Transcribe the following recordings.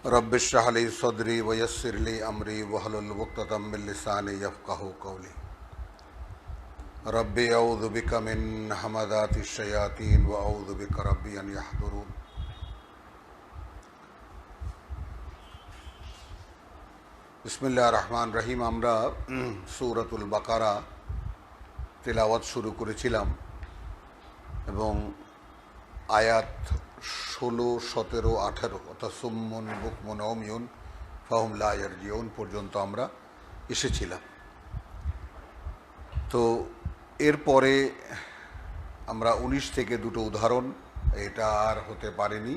Rabbi इश्रह ली सदरी वयस्सिर ली अमरी वहलुल उक़दतम मिन लिसानी यफ़क़हू क़ौली। Rabbi अऊज़ु बिका मिन हमाज़ाति शयातीन व अऊज़ु बिका रब्बि अन यहदुरून। बिस्मिल्लाहिर रहमानिर रहीम। আমরা সূরাতুল বাকারা তেলাওয়াত শুরু করেছিলাম এবং আয়াত 16, 17, 18 অর্থাৎ সুম্মুন বুকমুন উমিয়ুন ফাহুম লা ইয়ারজিউন পর্যন্ত আমরা এসেছিলাম। তো এরপরে আমরা 19 থেকে দুটো উদাহরণ, এটা আর হতে পারেনি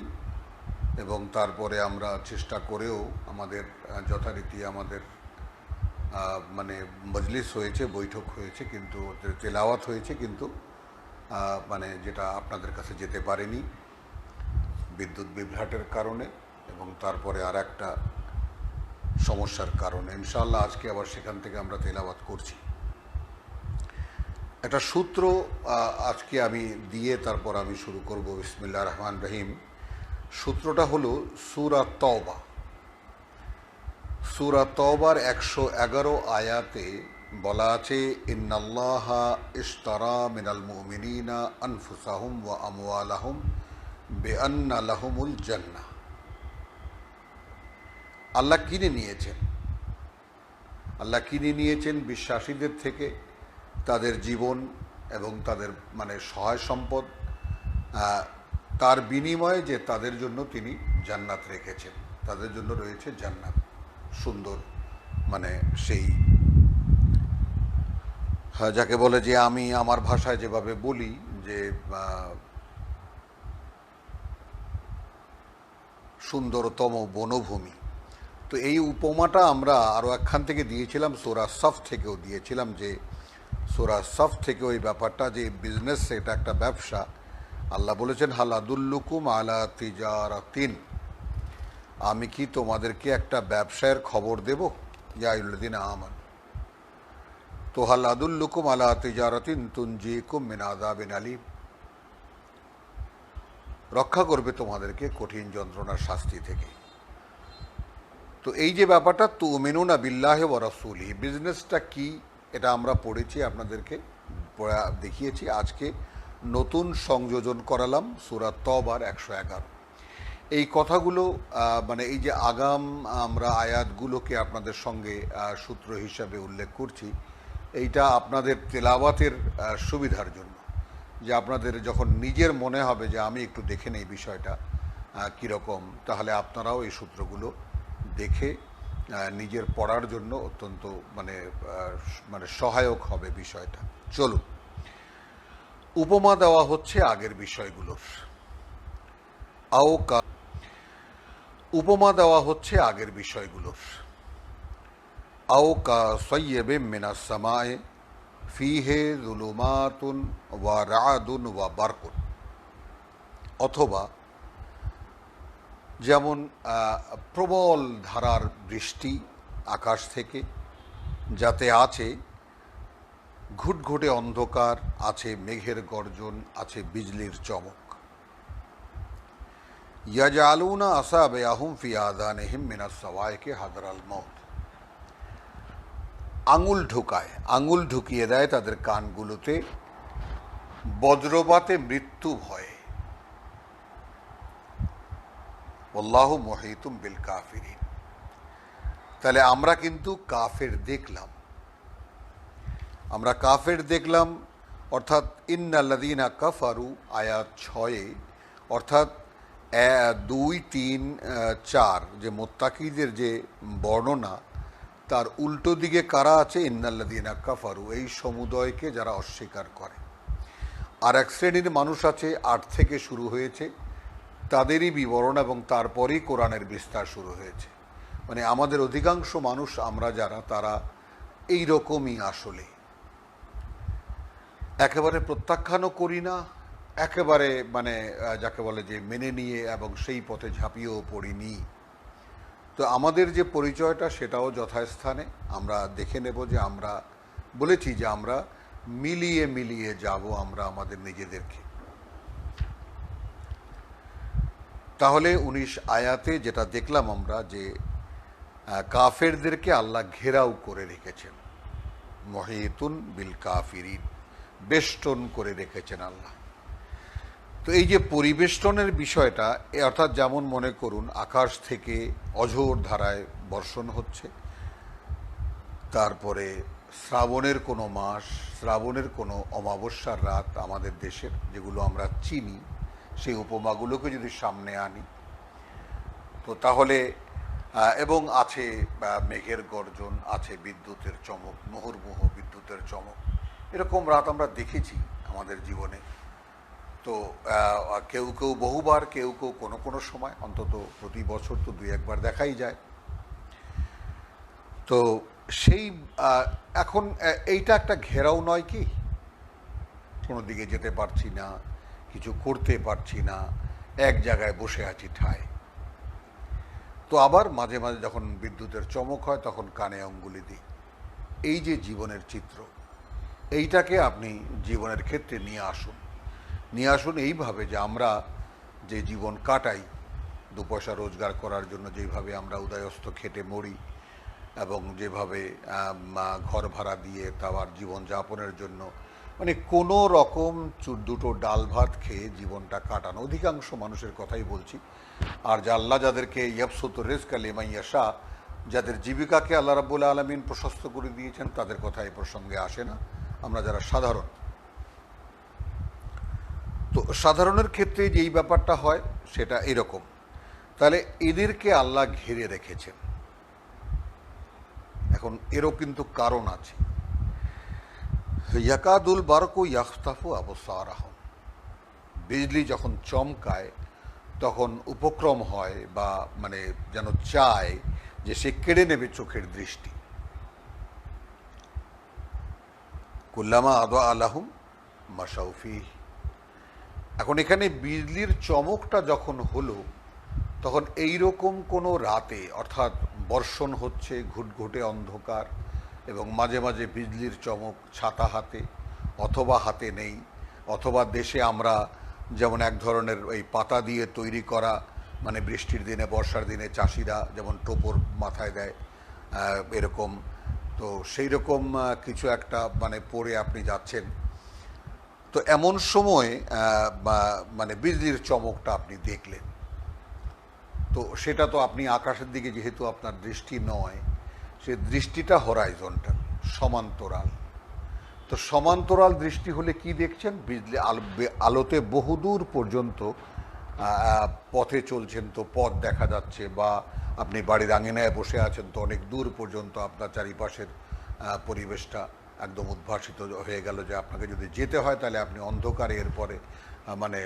এবং তারপরে আমরা চেষ্টা করেও আমাদের যথারীতি আমাদের মানে মজলিস হয়েছে, বৈঠক হয়েছে, কিন্তু তেলাওয়াত হয়েছে, কিন্তু মানে যেটা আপনাদের কাছে যেতে পারেনি বিদ্যুৎ বিভ্রাটের কারণে এবং তারপরে আর একটা সমস্যার কারণে। ইনশাআল্লাহ আজকে আবার সেখান থেকে আমরা তেলাওয়াত করছি। একটা সূত্র আজকে আমি দিয়ে তারপর আমি শুরু করব। বিসমিল্লাহির রহমানির রহিম। সূত্রটা হলো সূরা তওবা। সূরা তওবার 111 আয়াতে বলা আছে, ইন্নাল্লাহা ইশতারা মিনাল মুমিনিনা আনফুসাহুম ওয়া আমওয়ালাহুম বিআন্না লাহুমুল জান্নাহ। আল্লাহ কিনে নিয়েছেন, আল্লাহ কিনে নিয়েছেন বিশ্বাসীদের থেকে তাদের জীবন এবং তাদের মানে সহায় সম্পদ, তার বিনিময়ে যে তাদের জন্য তিনি জান্নাত রেখেছেন, তাদের জন্য রয়েছে জান্নাত। সুন্দর মানে সেই যাকে বলে যে আমি আমার ভাষায় যেভাবে বলি যে সুন্দরতম বনভূমি। তো এই উপমাটা আমরা আরও একখান থেকে দিয়েছিলাম, সূরা সফ থেকেও দিয়েছিলাম, যে সূরা সফ থেকে ওই ব্যাপারটা যে বিজনেস, এটা একটা ব্যবসা। আল্লাহ বলেছেন, হাল আদুল্লুকুম আলা তিজারাতিন, আমি কি তোমাদেরকে একটা ব্যবসায়ের খবর দেব? ইয়া আইয়ুহাল্লাযীনা আমানু, তো হাল আদুল্লুকুম আলা তিজারাতিন তুনজিকুম মিন আযাবিন আলীম, রক্ষা করবে তোমাদেরকে কঠিন যন্ত্রণার শাস্তি থেকে। তো এই যে ব্যাপারটা তুমিনুনা বিল্লাহি ওয়া রাসূলিহি, বিজনেসটা কি এটা আমরা পড়েছি, আপনাদেরকে দেখিয়েছি। আজকে নতুন সংযোজন করালাম সূরা তওবার 111। এই কথাগুলো মানে এই যে আগাম আমরা আয়াতগুলোকে আপনাদের সঙ্গে সূত্র হিসাবে উল্লেখ করছি, এইটা আপনাদের তেলাওয়াতের সুবিধার জন্য, যে আপনাদের যখন নিজের মনে হবে যে আমি একটু দেখে নেই বিষয়টা কীরকম, তাহলে আপনারাও এই সূত্রগুলো দেখে নিজের পড়ার জন্য অত্যন্ত মানে মানে সহায়ক হবে বিষয়টা। চলুন, উপমা দেওয়া হচ্ছে আগের বিষয়গুলোর। উপমা দেওয়া হচ্ছে আগের বিষয়গুলোর। আও কা সাইয়্যিবিম মিনাস সামায়ে ফিহে যুলুমাতুন ওয়া রা'দুন ওয়া বারকুন, অথবা যেমন প্রবল ধারার বৃষ্টি আকাশ থেকে, যাতে আছে ঘুটঘুটে অন্ধকার, আছে মেঘের গর্জন, আছে বিজলির চমক। ইয়াজআলুনা আসাবিআহুম ফি আযানিহিম মিনাস সাওয়াইকি হাদরাল মাউত, আঙুল ঢুকিয়ে দেয় তাদের কানগুলোতে বজ্রপাতে মৃত্যু ভয়ে। আল্লাহু মুহীতুম বিল কাফিরিন। তাহলে আমরা কিন্তু কাফের দেখলাম, আমরা কাফের দেখলাম, অর্থাৎ ইন্নাল্লাযীনা কাফারু আয়াত 6, অর্থাৎ 2, 3, 4 যে মুত্তাকিদের যে বর্ণনা, তার উল্টো দিকে কারা আছে? ইন্নাল্লাযীনা কাফারু, এই সমুদয়কে যারা অস্বীকার করে। আর এক শ্রেণীর মানুষ আছে, 8 থেকে শুরু হয়েছে, তাদেরই বিবরণ এবং তারপরেই কোরআনের বিস্তার শুরু হয়েছে। মানে আমাদের অধিকাংশ মানুষ আমরা যারা, তারা এই রকমই আসলে, একেবারে প্রত্যাখ্যানও করি না, একেবারে মানে যাকে বলে যে মেনে নিয়ে এবং সেই পথে ঝাঁপিয়েও পড়িনি। তো আমাদের যে পরিচয়টা সেটাও যথাস্থানে আমরা দেখে নেব, যে আমরা বলেছি যে আমরা মিলিয়ে মিলিয়ে যাব আমরা আমাদের নিজেদেরকে। তাহলে 19 আয়াতে যেটা দেখলাম আমরা যে কাফেরদেরকে আল্লাহ ঘেরাও করে রেখেছেন, মহিতুন বিল কাফিরিন, বেষ্টন করে রেখেছেন আল্লাহ। তো এই যে পরিবেষ্টনের বিষয়টা, অর্থাৎ যেমন মনে করুন আকাশ থেকে অঝোর ধারায় বর্ষণ হচ্ছে, তারপরে শ্রাবণের কোনো মাস, শ্রাবণের কোনো অমাবস্যার রাত আমাদের দেশের যেগুলো আমরা চিনি, সেই উপমাগুলোকে যদি সামনে আনি তো তাহলে এবং আছে মেঘের গর্জন, আছে বিদ্যুতের চমক, মুহুর্মুহ বিদ্যুতের চমক, এরকম রাত আমরা দেখেছি আমাদের জীবনে। তো কেউ কেউ বহুবার, কেউ কেউ কোনো কোনো সময়, অন্তত প্রতি বছর তো 2-1 বার দেখাই যায়। তো সেই এখন এইটা একটা ঘেরাও নয় কি? কোনো দিকে যেতে পারছি না, কিছু করতে পারছি না, এক জায়গায় বসে আছি ঠায়। তো আবার মাঝে মাঝে যখন বিদ্যুতের চমক হয় তখন কানে অঙ্গুলি দিই। এই যে জীবনের চিত্র, এইটাকে আপনি জীবনের ক্ষেত্রে নিয়ে আসুন এইভাবে যে আমরা যে জীবন কাটাই, 2 পয়সা রোজগার করার জন্য যেভাবে আমরা উদয়স্ত খেটে মরি, এবং যেভাবে ঘর ভাড়া দিয়ে তার জীবনযাপনের জন্য মানে কোনো রকম দুটো ডাল ভাত খেয়ে জীবনটা কাটানো, অধিকাংশ মানুষের কথাই বলছি। আর যে আল্লাহ যাদেরকে ইয়াবসুতু রিজকা লিমান ইয়াশা, যাদের জীবিকাকে আল্লাহ রাব্বুল আলামিন প্রশস্ত করে দিয়েছেন, তাদের কথা এই প্রসঙ্গে আসে না। আমরা যারা সাধারণ, তো সাধারণের ক্ষেত্রে যে এই ব্যাপারটা হয় সেটা এরকম। তাহলে এদেরকে আল্লাহ ঘিরে রেখেছেন। এখন এরও কিন্তু কারণ আছে। ইয়াকাদুল বারকু ইয়াখতাফু আবসারাহুম, বিজলি যখন চমকায় তখন উপক্রম হয় বা মানে যেন চায় যে সে কেড়ে নেবে চোখের দৃষ্টি। কুল্লামা আদা আলাহুম মাশাউফি। এখন এখানে বিজলির চমকটা যখন হলো তখন এইরকম কোনো রাতে, অর্থাৎ বর্ষণ হচ্ছে, ঘুটঘুটে অন্ধকার, এবং মাঝে মাঝে বিজলির চমক, ছাতা হাতে অথবা হাতে নেই, অথবা দেশে আমরা যেমন এক ধরনের ওই পাতা দিয়ে তৈরি করা, মানে বৃষ্টির দিনে বর্ষার দিনে চাষিরা যেমন টোপর মাথায় দেয় এরকম, তো সেই রকম কিছু একটা মানে পরে আপনি যাচ্ছেন, তো এমন সময় মানে বিজলির চমকটা আপনি দেখলেন। তো সেটা তো আপনি আকাশের দিকে যেহেতু আপনার দৃষ্টি নয়, সে দৃষ্টিটা হরাইজন্টাল, সমান্তরাল। তো সমান্তরাল দৃষ্টি হলে কি দেখছেন? বিজলি আলোতে বহুদূর পর্যন্ত পথে চলছেন তো পথ দেখা যাচ্ছে, বা আপনি বাড়ির আঙিনায় বসে আছেন তো অনেক দূর পর্যন্ত আপনার চারিপাশের পরিবেশটা একদম উদ্ভাসিত হয়ে গেল, যে আপনাকে যদি যেতে হয় তাহলে আপনি অন্ধকারে এরপরে মানে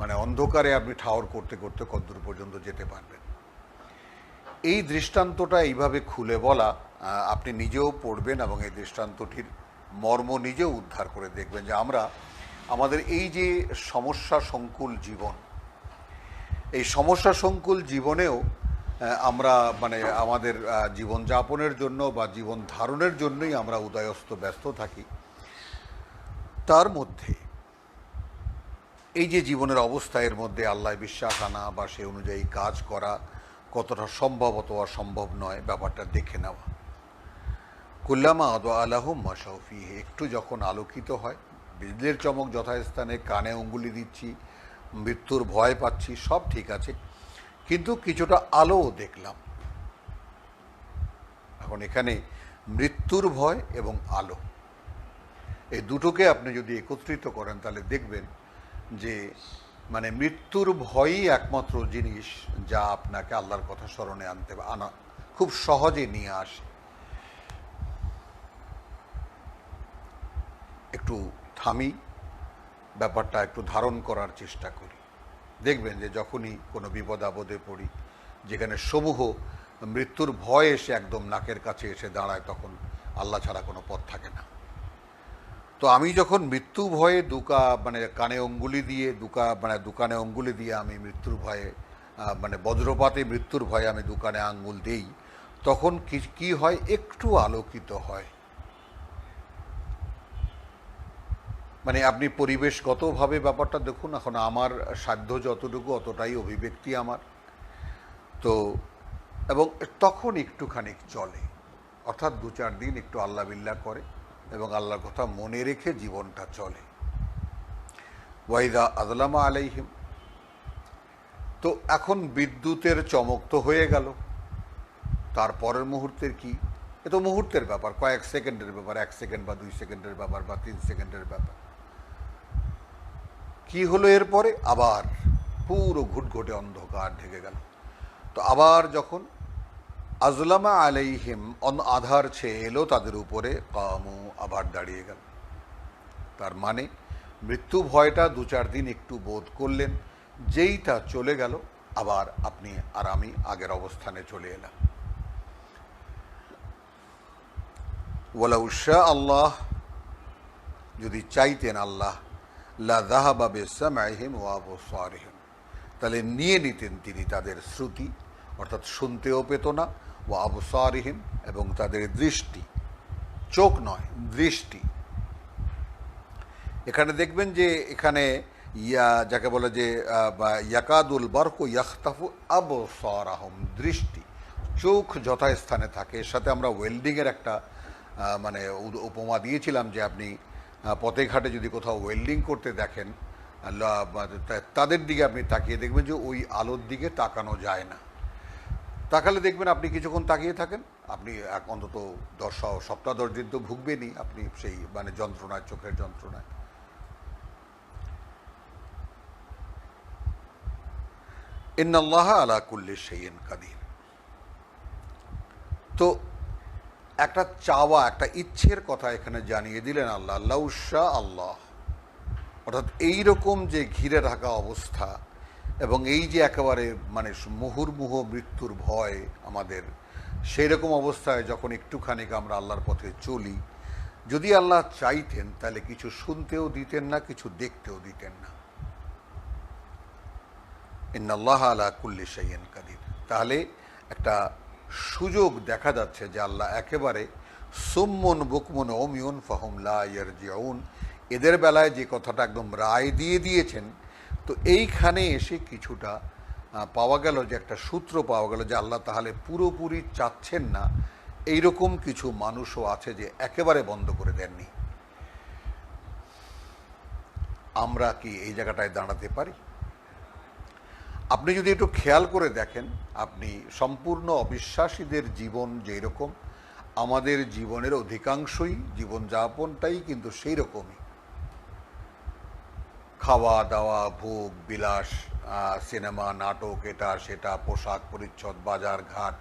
মানে অন্ধকারে আপনি ঠাওর করতে করতে কতদূর পর্যন্ত যেতে পারবেন। এই দৃষ্টান্তটা এইভাবে খুলে বলা, আপনি নিজেও পড়বেন এবং এই দৃষ্টান্তটির মর্ম নিজেও উদ্ধার করে দেখবেন যে আমরা আমাদের এই যে সমস্যা সংকুল জীবন, এই সমস্যা সংকুল জীবনেও আমরা মানে আমাদের জীবনযাপনের জন্য বা জীবন ধারণের জন্যই আমরা উদয়স্ত ব্যস্ত থাকি। তার মধ্যে এই যে জীবনের অবস্থা, এর মধ্যে আল্লাহ বিশ্বাস আনা বা সে অনুযায়ী কাজ করা কতটা সম্ভব অথবা সম্ভব নয়, ব্যাপারটা দেখে নেওয়া। কুল্লামা আদা আলাহুম মাশাউফি, একটু যখন আলোকিত হয়, বিজলির চমক যথাস্থানে, কানে অঙ্গুলি দিচ্ছি, মৃত্যুর ভয় পাচ্ছি, সব ঠিক আছে, কিন্তু কিছুটা আলোও দেখলাম। এখন এখানে মৃত্যুর ভয় এবং আলো, এই দুটোকে আপনি যদি একত্রিত করেন তাহলে দেখবেন যে মানে মৃত্যুর ভয়ই একমাত্র জিনিস যা আপনাকে আল্লাহর কথা স্মরণে আনা খুব সহজে নিয়ে আসে। একটু থামি, ব্যাপারটা একটু ধারণ করার চেষ্টা করি, দেখবেন যে যখনই কোনো বিপদ আপদে পড়ি, যেখানে সমূহ মৃত্যুর ভয় এসে একদম নাকের কাছে এসে দাঁড়ায়, তখন আল্লাহ ছাড়া কোনো পথ থাকে না। তো আমি যখন মৃত্যু ভয়ে মানে কানে অঙ্গুলি দিয়ে দোকানে অঙ্গুলি দিয়ে আমি মৃত্যুর ভয়ে মানে বজ্রপাতে মৃত্যুর ভয়ে আমি দোকানে আঙ্গুল দেই, তখন কি হয়? একটু আলোকিত হয়। মানে আপনি পরিবেশগতভাবে ব্যাপারটা দেখুন, এখন আমার সাধ্য যতটুকু অতটাই অভিব্যক্তি আমার। তো এবং তখন একটুখানি চলে, অর্থাৎ 2-4 দিন একটু আল্লাহ বিল্লাহ করে এবং আল্লাহর কথা মনে রেখে জীবনটা চলে। ওয়াইদা আযলামা আলাইহিম, তো এখন বিদ্যুতের চমক তো হয়ে গেল, তারপরের মুহূর্তের কি? এ তো মুহূর্তের ব্যাপার, কয়েক সেকেন্ডের ব্যাপার, 1 সেকেন্ড বা 2 সেকেন্ডের ব্যাপার বা 3 সেকেন্ডের ব্যাপার। কি হলো এরপরে? আবার পুরো ঘুটঘুটে অন্ধকার ঢেকে গেল। তো আবার যখন আজলামা আলাইহিম, আধার ছেয়ে এলো তাদের উপরে, কামু, আবার দাঁড়িয়ে গেল। তার মানে মৃত্যু ভয়টা 2-4 দিন একটু বোধ করলেন, যেই তা চলে গেল আবার আপনি আর আমি আগের অবস্থানে চলে এলাম। ওয়ালাউ শাআ আল্লাহ, যদি চাইতেন আল্লাহ, লা যাহাবা বিসামইহিম ওয়া আবসারিহিম, তাহলে নিয়ে নিতেন তিনি তাদের শ্রুতি, অর্থাৎ শুনতেও পেত না, ওয়া আবসারিহিম, এবং তাদের দৃষ্টি, চোখ নয় দৃষ্টি। এখানে দেখবেন যে এখানে যাকে বলে যে ইয়াকাদুল বারকু ইয়াখতাফু আবসারাহুম, দৃষ্টি, চোখ যথাস্থানে থাকে। এর সাথে আমরা ওয়েল্ডিংয়ের একটা মানে উপমা দিয়েছিলাম যে আপনি পথে ঘাটে যদি কোথাও ওয়েল্ডিং করতে দেখেন, তাদের দিকে আপনি তাকিয়ে দেখবেন যে ওই আলোর দিকে তাকানো যায় না। তাকালে দেখবেন আপনি কিছুক্ষণ তাকিয়ে থাকেন, আপনি অন্তত 10 সপ্তাহ 10 দিন তো ভুগবেনই আপনি সেই মানে যন্ত্রণায়, চোখের যন্ত্রণায়। ইন্নাল্লাহ আলা কুল্লি শাইইন কাদির। তো একটা চাওয়া, একটা ইচ্ছের কথা এখানে জানিয়ে দিলেন আল্লাহ, লাউ শাআ আল্লাহ, অর্থাৎ এইরকম যে ঘিরে থাকা অবস্থা এবং এই যে একেবারে মানে মুহুর্মুহ মৃত্যুর ভয় আমাদের, সেই রকম অবস্থায় যখন একটুখানি আমরা আল্লাহর পথে চলি, যদি আল্লাহ চাইতেন তাহলে কিছু শুনতেও দিতেন না, কিছু দেখতেও দিতেন না। ইন্নাল্লাহ আলা কুল্লি শাইইন কাদির। তাহলে একটা সুযোগ দেখা যাচ্ছে যে আল্লাহ একেবারে সুম্মুন বুকমুন উমিয়ুন ফাহুম লা ইয়ারজিউন, এদের বেলায় যে কথাটা একদম রায় দিয়ে দিয়েছেন। তো এইখানে এসে কিছুটা পাওয়া গেল, যে একটা সূত্র পাওয়া গেল যে আল্লাহ তাহলে পুরোপুরি চাচ্ছেন না, এইরকম কিছু মানুষও আছে যে একেবারে বন্ধ করে দেননি। আমরা কি এই জায়গাটায় দাঁড়াতে পারি? আপনি যদি একটু খেয়াল করে দেখেন, আপনি সম্পূর্ণ অবিশ্বাসীদের জীবন যেই রকম, আমাদের জীবনের অধিকাংশই জীবনযাপনটাই কিন্তু সেই রকমই। খাওয়া দাওয়া, ভোগ বিলাস, সিনেমা, নাটক, এটা সেটা, পোশাক পরিচ্ছদ, বাজার ঘাট,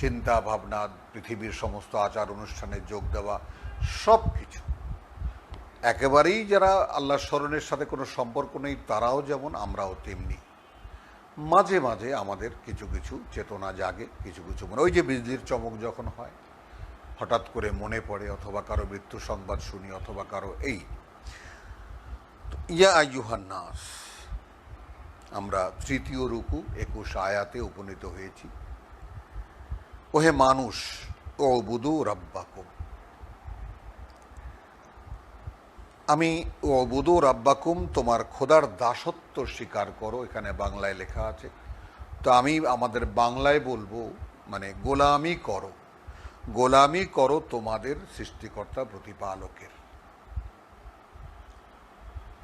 চিন্তা ভাবনা, পৃথিবীর সমস্ত আচার অনুষ্ঠানে যোগ দেওয়া, সব কিছু একেবারেই যারা আল্লাহর স্মরণের সাথে কোনো সম্পর্ক নেই তারাও যেমন, আমরাও তেমনি। মাঝে মাঝে আমাদের কিছু কিছু চেতনা জাগে, কিছু কিছু মনে, ওই যে বিজলির চমক যখন হয় হঠাৎ করে মনে পড়ে, অথবা কারো মৃত্যু সংবাদ শুনি, অথবা কারো এই। ইয়া আইয়ুহান নাস, আমরা 3য় রুকু 21 আয়াতে উপনীত হয়েছি। ওহে মানুষ, উবুদু রাব্বাকুম, আমি উবুদু রাব্বাকুম, তোমার খোদার দাসত্ব স্বীকার করো, এখানে বাংলায় লেখা আছে। তো আমি আমাদের বাংলায় বলবো, মানে গোলামি করো, গোলামি করো তোমাদের সৃষ্টিকর্তা প্রতিপালকের।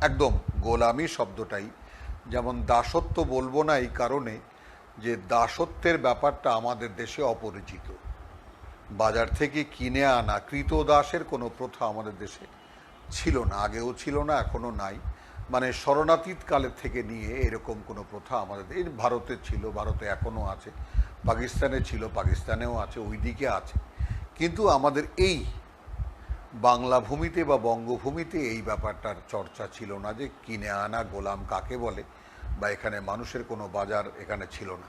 একদম গোলামি শব্দটাই, যেমন দাসত্ব বলবো না এই কারণে যে দাসত্বের ব্যাপারটা আমাদের দেশে অপরিচিত। বাজার থেকে কিনে আনা কৃতদাসের কোনো প্রথা আমাদের দেশে ছিল না, আগেও ছিল না, এখনও নাই। মানে শরণাতীত কালের থেকে নিয়ে এরকম কোনো প্রথা আমাদের এই ভারতে ছিল, ভারতে এখনও আছে, পাকিস্তানে ছিল, পাকিস্তানেও আছে, ওই দিকে আছে। কিন্তু আমাদের এই বাংলা ভূমিতে বা বঙ্গভূমিতে এই ব্যাপারটার চর্চা ছিল না, যে কিনে আনা গোলাম কাকে বলে, বা এখানে মানুষের কোনো বাজার এখানে ছিল না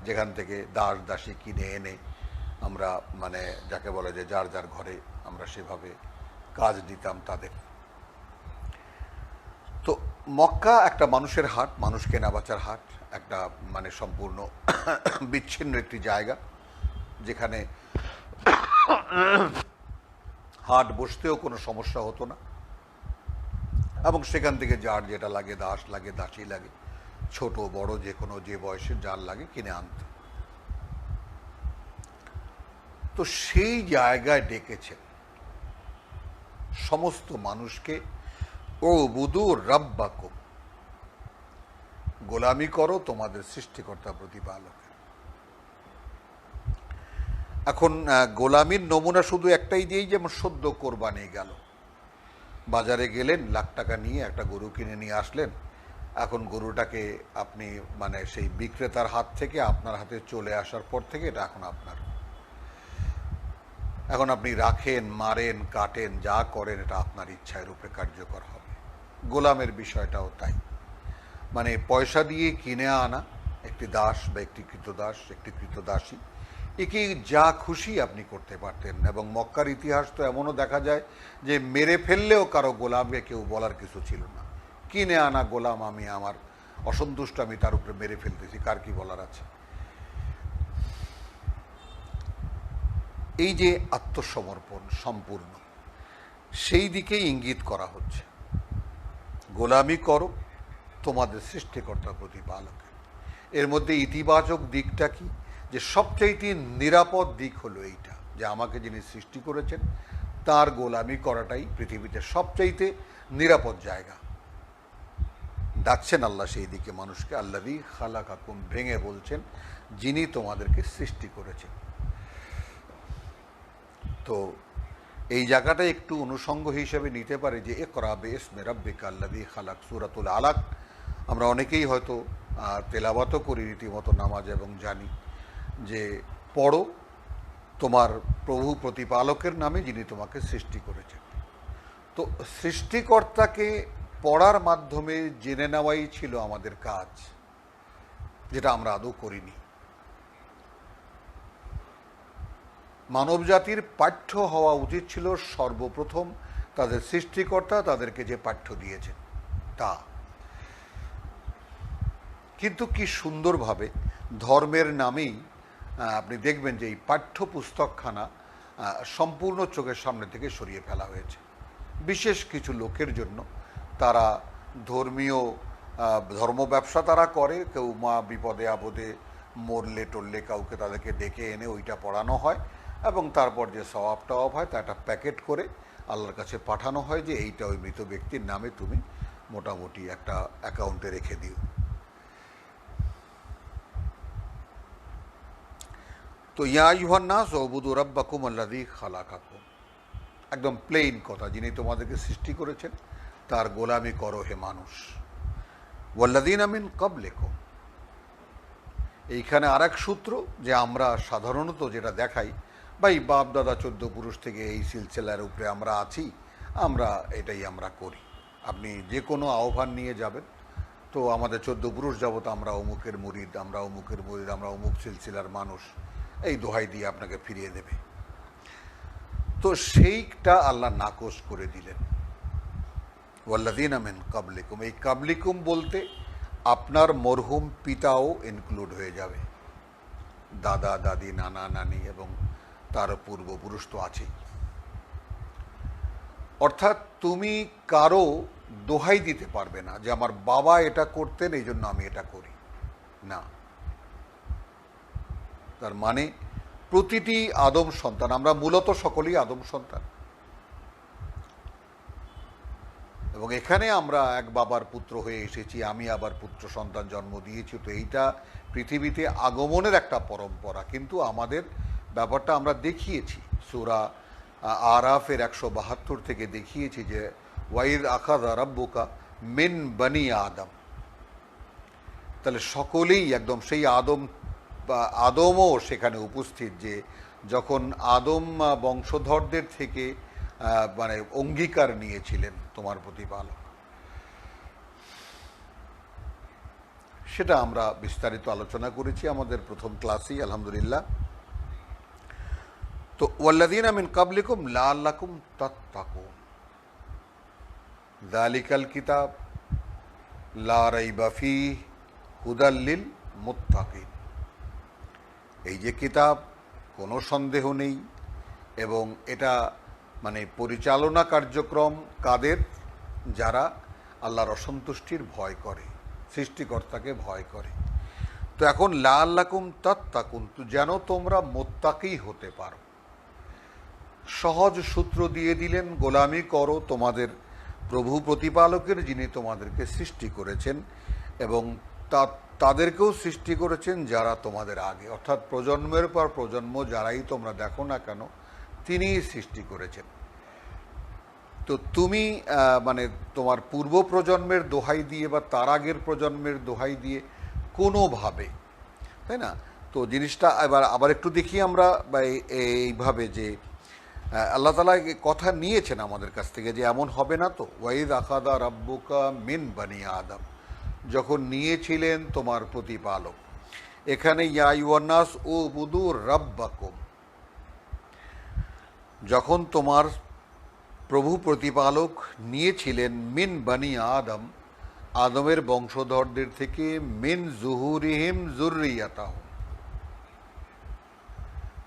যেখান থেকে দাস দাসী কিনে এনে আমরা মানে যাকে বলে যে যার যার ঘরে আমরা সেভাবে কাজ দিতাম তাদের। তো মক্কা একটা মানুষের হাট, মানুষ কেনা বেচার হাট, একটা মানে সম্পূর্ণ বিচ্ছিন্ন একটি জায়গা, যেখানে হাট বসতেও কোনো সমস্যা হতো না। এবং সেখান থেকে যার যেটা লাগে, দাস লাগে, দাসী লাগে, ছোট বড় যে কোনো যে বয়সের যার লাগে কিনে আনত। তো সেই জায়গায় ডেকেছেন সমস্ত মানুষকে, ও বুদু রাব্বাকুম, গোলামি করো তোমাদের সৃষ্টিকর্তা প্রতিপালকের। এখন গোলামির নমুনা শুধু একটাই দিয়েই, যেমন সদ্য কোরবানি গেল, বাজারে গেলেন, লাখ টাকা নিয়ে একটা গরু কিনে নিয়ে আসলেন। এখন গরুটাকে আপনি মানে সেই বিক্রেতার হাত থেকে আপনার হাতে চলে আসার পর থেকে এটা এখন আপনার। এখন আপনি রাখেন, মারেন, কাটেন, যা করেন এটা আপনার ইচ্ছার উপরে কার্যকর হবে। গোলামের বিষয়টাও তাই, মানে পয়সা দিয়ে কিনে আনা একটি দাস বা একটি কৃতদাস, একটি কৃতদাসী, একে যা খুশি আপনি করতে পারতেন। এবং মক্কার ইতিহাস তো এমনও দেখা যায় যে মেরে ফেললেও কারো গোলামকে কেউ বলার কিছু ছিল না। কিনে আনা গোলাম, আমি আমার অসন্তুষ্ট, আমি তার উপরে মেরে ফেলতেছি, কার কি বলার আছে। এই যে আত্মসমর্পণ সম্পূর্ণ, সেই দিকেই ইঙ্গিত করা হচ্ছে। গোলামি করো তোমাদের সৃষ্টিকর্তা প্রতিপালকের। এর মধ্যে ইতিবাচক দিকটা কি, যে সবচাইতে নিরাপদ দিক হলো এইটা, যে আমাকে যিনি সৃষ্টি করেছেন তার গোলামি করাটাই পৃথিবীতে সবচাইতে নিরাপদ জায়গা। ডাকছেন আল্লাহ সেই দিকে মানুষকে, আল্লাযী খালাকাকুম, ভেঙে বলছেন যিনি তোমাদেরকে সৃষ্টি করেছেন। তো এই জায়গাটা একটু অনুষঙ্গ হিসেবে নিতে পারে যে ইকরা বিইসমি রাব্বিকা আল্লাযী খালাক, সূরাতুল আলাক। আমরা অনেকেই হয়তো তেলাওয়াতও করি রীতিমতো নামাজ, এবং জানি যে পড়ো তোমার প্রভু প্রতিপালকের নামে যিনি তোমাকে সৃষ্টি করেছেন। তো সৃষ্টিকর্তাকে পড়ার মাধ্যমে জেনে নেওয়াই ছিল আমাদের কাজ, যেটা আমরা আদৌ করিনি। মানবজাতির পাঠ্য হওয়া উচিত ছিল সর্বপ্রথম তাদের সৃষ্টিকর্তা তাদেরকে যে পাঠ্য দিয়েছেন তা। কিন্তু কি সুন্দরভাবে ধর্মের নামেই আপনি দেখবেন যে এই পাঠ্যপুস্তকখানা সম্পূর্ণ চোখের সামনে থেকে সরিয়ে ফেলা হয়েছে বিশেষ কিছু লোকের জন্য। তারা ধর্মীয় ধর্ম ব্যবসা তারা করে, কেউ মা বিপদে আপদে মরলে টরলে কাউকে তাদেরকে ডেকে এনে ওইটা পড়ানো হয়, এবং তারপর যে সওয়াব টওয়াব হয় তা একটা প্যাকেট করে আল্লাহর কাছে পাঠানো হয় যে এইটা ওই মৃত ব্যক্তির নামে তুমি মোটামুটি একটা অ্যাকাউন্টে রেখে দিও। তো ইয়া আইয়ুহান নাস উবুদু রাব্বাকুম আল্লাযী খালাকাকুম, একদম প্লেন কথা, যিনি তোমাদেরকে সৃষ্টি করেছেন তার গোলামি করো হে মানুষ। ওয়াল্লাযীনা মিন ক্বাবলিকুম, এইখানে আরেক সূত্র যে আমরা সাধারণত যেটা দেখাই, ভাই বাপ দাদা 14 পুরুষ থেকে এই সিলসিলার উপরে আমরা আছি, আমরা এটাই আমরা করি। আপনি যে কোনো আহ্বান নিয়ে যাবেন, তো আমাদের 14 পুরুষ যাবত আমরা অমুকের মুরিদ, আমরা অমুকের মুরিদ, আমরা অমুক সিলসিলার মানুষ, এই দোহাই দিয়ে আপনাকে ফিরিয়ে দেবে। তো সেইটা আল্লাহ নাকচ করে দিলেন। ওয়াল্লাযীনা মিন ক্বাবলিকুম, এই ক্বাবলিকুম বলতে আপনার মরহুম পিতাও ইনক্লুড হয়ে যাবে, দাদা দাদি নানা নানি এবং তার পূর্বপুরুষ তো আছেই। অর্থাৎ তুমি কারো দোহাই দিতে পারবে না যে আমার বাবা এটা করতেন এই জন্য আমি এটা করি না। তার মানে প্রতিটি আদম সন্তান, আমরা মূলত সকলেই আদম সন্তান, এবং এখানে আমরা এক বাবার পুত্র হয়ে এসেছি, আমি আবার পুত্র সন্তান জন্ম দিয়েছি। তো এইটা পৃথিবীতে আগমনের একটা পরম্পরা, কিন্তু আমাদের ব্যাপারটা আমরা দেখিয়েছি সূরা আরাফের 172 থেকে দেখিয়েছি যে ওয়াইদ আখাযা রাব্বুকা মিন বনি আদম। তাহলে সকলেই একদম সেই আদমও সেখানে উপস্থিত, যে যখন আদম বংশধরদের থেকে মানে অঙ্গীকার নিয়েছিলেন তোমার প্রতিপালক, সেটা আমরা বিস্তারিত আলোচনা করেছি আমাদের প্রথম ক্লাসেই আলহামদুলিল্লাহ। তো ওয়াল্লাযীনা মিন ক্বাবলিকুম লাআল্লাকুম তাত্তাকুন, যালিকাল কিতাব লা রাইবা ফীহি হুদাল লিল মুত্তাকিন, এই যে কিতাব কোনো সন্দেহ নেই, এবং এটা মানে পরিচালনা কার্যক্রম কাদের, যারা আল্লাহর অসন্তুষ্টির ভয় করে, সৃষ্টিকর্তাকে ভয় করে। তো এখন লাআল্লাকুম তাত্তাকুন, যেন তোমরা মোত্তাকি হতে পারো। সহজ সূত্র দিয়ে দিলেন, গোলামি করো তোমাদের প্রভু প্রতিপালকের, যিনি তোমাদেরকে সৃষ্টি করেছেন এবং তাদেরকেও সৃষ্টি করেছেন যারা তোমাদের আগে, অর্থাৎ প্রজন্মের পর প্রজন্ম যারাই তোমরা দেখো না কেন তিনিই সৃষ্টি করেছেন। তো তুমি মানে তোমার পূর্ব প্রজন্মের দোহাই দিয়ে বা তার আগের প্রজন্মের দোহাই দিয়ে কোনোভাবে, তাই না? তো জিনিসটা আবার একটু দেখি আমরা এইভাবে যে আল্লাহ তাআলা কথা নিয়েছেন আমাদের কাছ থেকে যে এমন হবে না। তো ওয়াইদ আখাদা রাব্বুকা মিন বানি আদম, যখন নিয়েছিলেন তোমার প্রতিপালক, এখানে ইয়া আইয়ুহান্নাস উবুদু রাব্বাকুম, যখন তোমার প্রভু প্রতিপালক নিয়েছিলেন মিন বানি আদম, আদমের বংশধরদের থেকে, মিন জুহুরিহিম যুররিয়াতাহুম,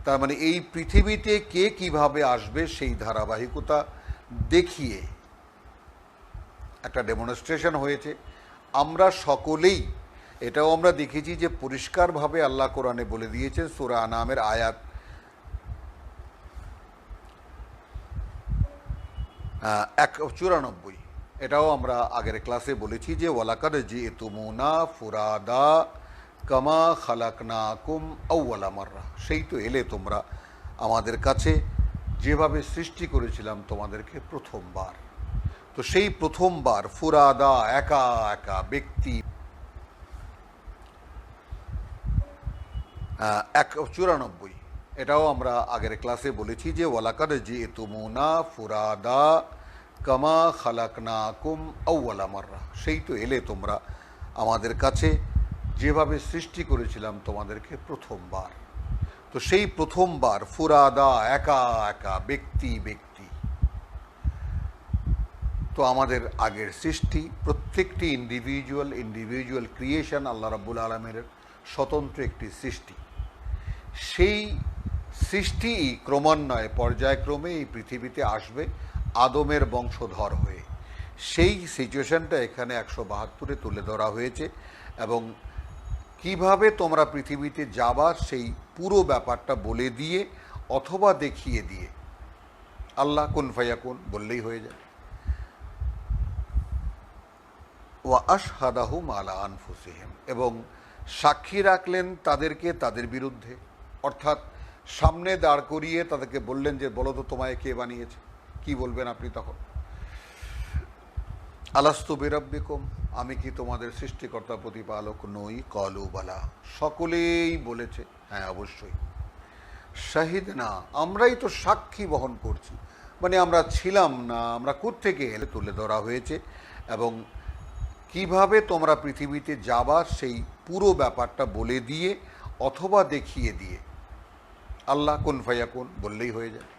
তার মানে এই পৃথিবীতে কে কিভাবে আসবে সেই ধারাবাহিকতা দেখিয়ে একটা ডেমনস্ট্রেশন হয়েছে। আমরা সকলেই এটাও আমরা দেখেছি যে পরিষ্কারভাবে আল্লাহ কোরআনে বলে দিয়েছেন, সূরা আনামের আয়াত 94, এটাও আমরা আগের ক্লাসে বলেছি যে ওয়ালাকাদ জিতুমুনা ফুরাদা কামা খালাকনাকুম আউওয়ালা মাররা, সেই তো এলে তোমরা আমাদের কাছে যেভাবে সৃষ্টি করেছিলাম তোমাদেরকে প্রথমবার। তো সেই প্রথমবার ফুরাদা, একা একা ব্যক্তি, 94, এটাও আমরা আগের ক্লাসে বলেছি যে ওয়ালাকাদ জিতুমুনা ফুরাদা কামা খালাকনাকুম আউওয়ালা মাররা, সেই তো এলে তোমরা আমাদের কাছে যেভাবে সৃষ্টি করেছিলাম তোমাদেরকে প্রথমবার। তো সেই প্রথমবার ফুরাদা, একা একা ব্যক্তি ব্যক্তি। তো আমাদের আগের সৃষ্টি প্রত্যেকটি ইন্ডিভিজুয়াল ক্রিয়েশন আল্লাহ রাব্বুল আলামিনের স্বতন্ত্র একটি সৃষ্টি। সেই সৃষ্টি ক্রমান্বয়ে পর্যায়ক্রমে এই পৃথিবীতে আসবে আদমের বংশধর হয়ে। সেই সিচুয়েশনটা এখানে 172-এ তুলে ধরা হয়েছে এবং কিভাবে তোমরা পৃথিবীতে যাবার সেই পুরো ব্যাপারটা বলে দিয়ে অথবা দেখিয়ে দিয়ে, আল্লাহ কুন ফায়াকুন বললেই হয়ে যায়। ওয়া আশহাদাহুম আলা আনফুসিহিম, এবং সাক্ষী রাখলেন তাদেরকে তাদের বিরুদ্ধে, অর্থাৎ সামনে দাঁড় করিয়ে তাদেরকে বললেন যে বলো তো তোমায় কে বানিয়েছে, কি বলবেন আপনি তখন? আলাস্তু বিরাব্বিকুম, আমি কি তোমাদের সৃষ্টিকর্তা প্রতিপালক নই? ক্বালু বালা, সকলেই বলেছে হ্যাঁ অবশ্যই। শাহিদনা, আমরাই তো সাক্ষী বহন করছি, মানে আমরা ছিলাম না, আমরা কোত্থেকে এলে তুলে ধরা হয়েছে এবং কিভাবে তোমরা পৃথিবীতে যাবার সেই পুরো ব্যাপারটা বলে দিয়ে অথবা দেখিয়ে দিয়ে, আল্লাহ কুন ফায়াকুন বললেই হয়ে যায়।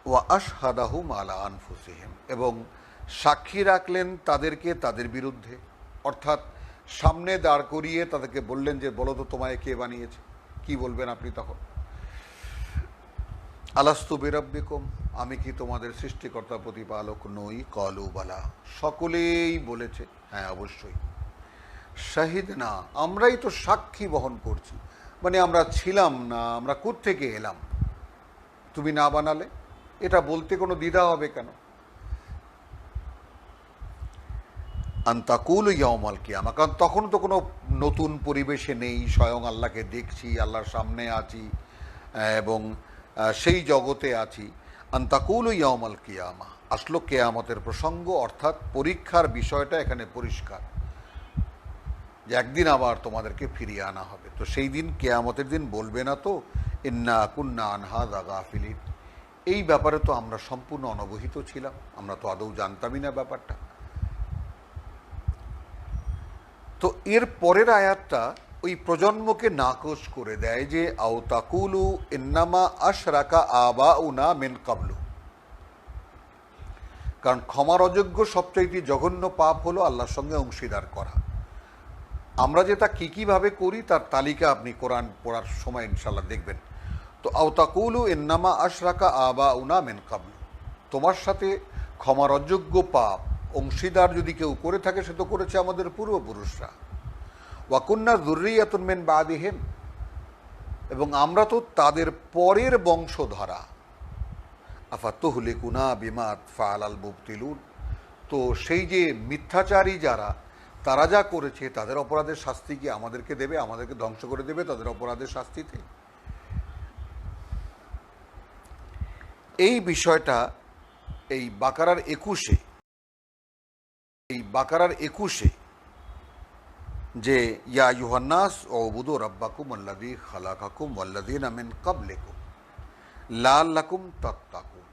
ওয়া আশহাদাহুম আলা আনফুসিহিম, এবং সাক্ষী রাখলেন তাদেরকে তাদের বিরুদ্ধে, অর্থাৎ সামনে দাঁড় করিয়ে তাদেরকে বললেন যে বলো তো তোমায় কে বানিয়েছে, কি বলবেন আপনি তখন? আলাস্তু বিরাব্বিকুম, আমি কি তোমাদের সৃষ্টিকর্তা প্রতিপালক নই? ক্বালু বালা, সকলেই বলেছে হ্যাঁ অবশ্যই। শাহিদনা, আমরাই তো সাক্ষী বহন করছি, মানে আমরা ছিলাম না, আমরা কোত্থেকে এলাম, তুমি না বানালে। এটা বলতে কোনো দ্বিধা হবে কেন? আনতাকুল ইয়াউমাল কিয়ামা, কারণ তখন তো কোনো নতুন পরিবেশে নেই, স্বয়ং আল্লাহকে দেখছি, আল্লাহর সামনে আছি এবং সেই জগতে আছি। আনতাকুল ইয়াউমাল কিয়ামা, আসলো কেয়ামতের প্রসঙ্গ, অর্থাৎ পরীক্ষার বিষয়টা এখানে পরিষ্কার যে একদিন আবার তোমাদেরকে ফিরিয়ে আনা হবে। তো সেই দিন, কেয়ামতের দিন বলবে না তো ইন্না কুন্না আনহা গাফিলিন, এই ব্যাপারে তো আমরা সম্পূর্ণ অনবহিত ছিলাম, আমরা তো আদৌ জানতামই না ব্যাপারটা। তো এর পরের আয়াতটা ওই প্রজন্মকে নাকচ করে দেয় যে আও তাকুলু ইন্নামা আশরাকা আবাউনা মিন কাবলু, কারণ ক্ষমার অযোগ্য সবচাইতে জঘন্য পাপ হলো আল্লাহর সঙ্গে অংশীদার করা। আমরা যেটা কী কীভাবে করি তার তালিকা আপনি কোরআন পড়ার সময় ইনশাল্লাহ দেখবেন। তো আও তাকুলু ইন্নামা আশরাকা আবাউনা মিন কাবলু, তোমার সাথে ক্ষমার অযোগ্য পাপ অংশীদার যদি কেউ করে থাকে সে তো করেছে আমাদের পূর্বপুরুষরা। ওয়াকুন্না যুররিয়াতুন মিন বাদিহিম, এবং আমরা তো তাদের পরের বংশধরা। আফাতুহলিকুনা বিমা ফাআলাল মুবতিলুন, তো সেই যে মিথ্যাচারী যারা, তারা যা করেছে তাদের অপরাধের শাস্তি কি আমাদেরকে দেবে, আমাদেরকে ধ্বংস করে দেবে তাদের অপরাধের শাস্তিতে? এই বিষয়টা এই বাকারার 21-এ যে ইয়া আইয়ুহান্নাস উবুদু রাব্বাকুম আল্লাযী খালাকাকুম ওয়াল্লাযীনা মিন ক্বাবলিকুম লাআল্লাকুম তাত্তাকুন,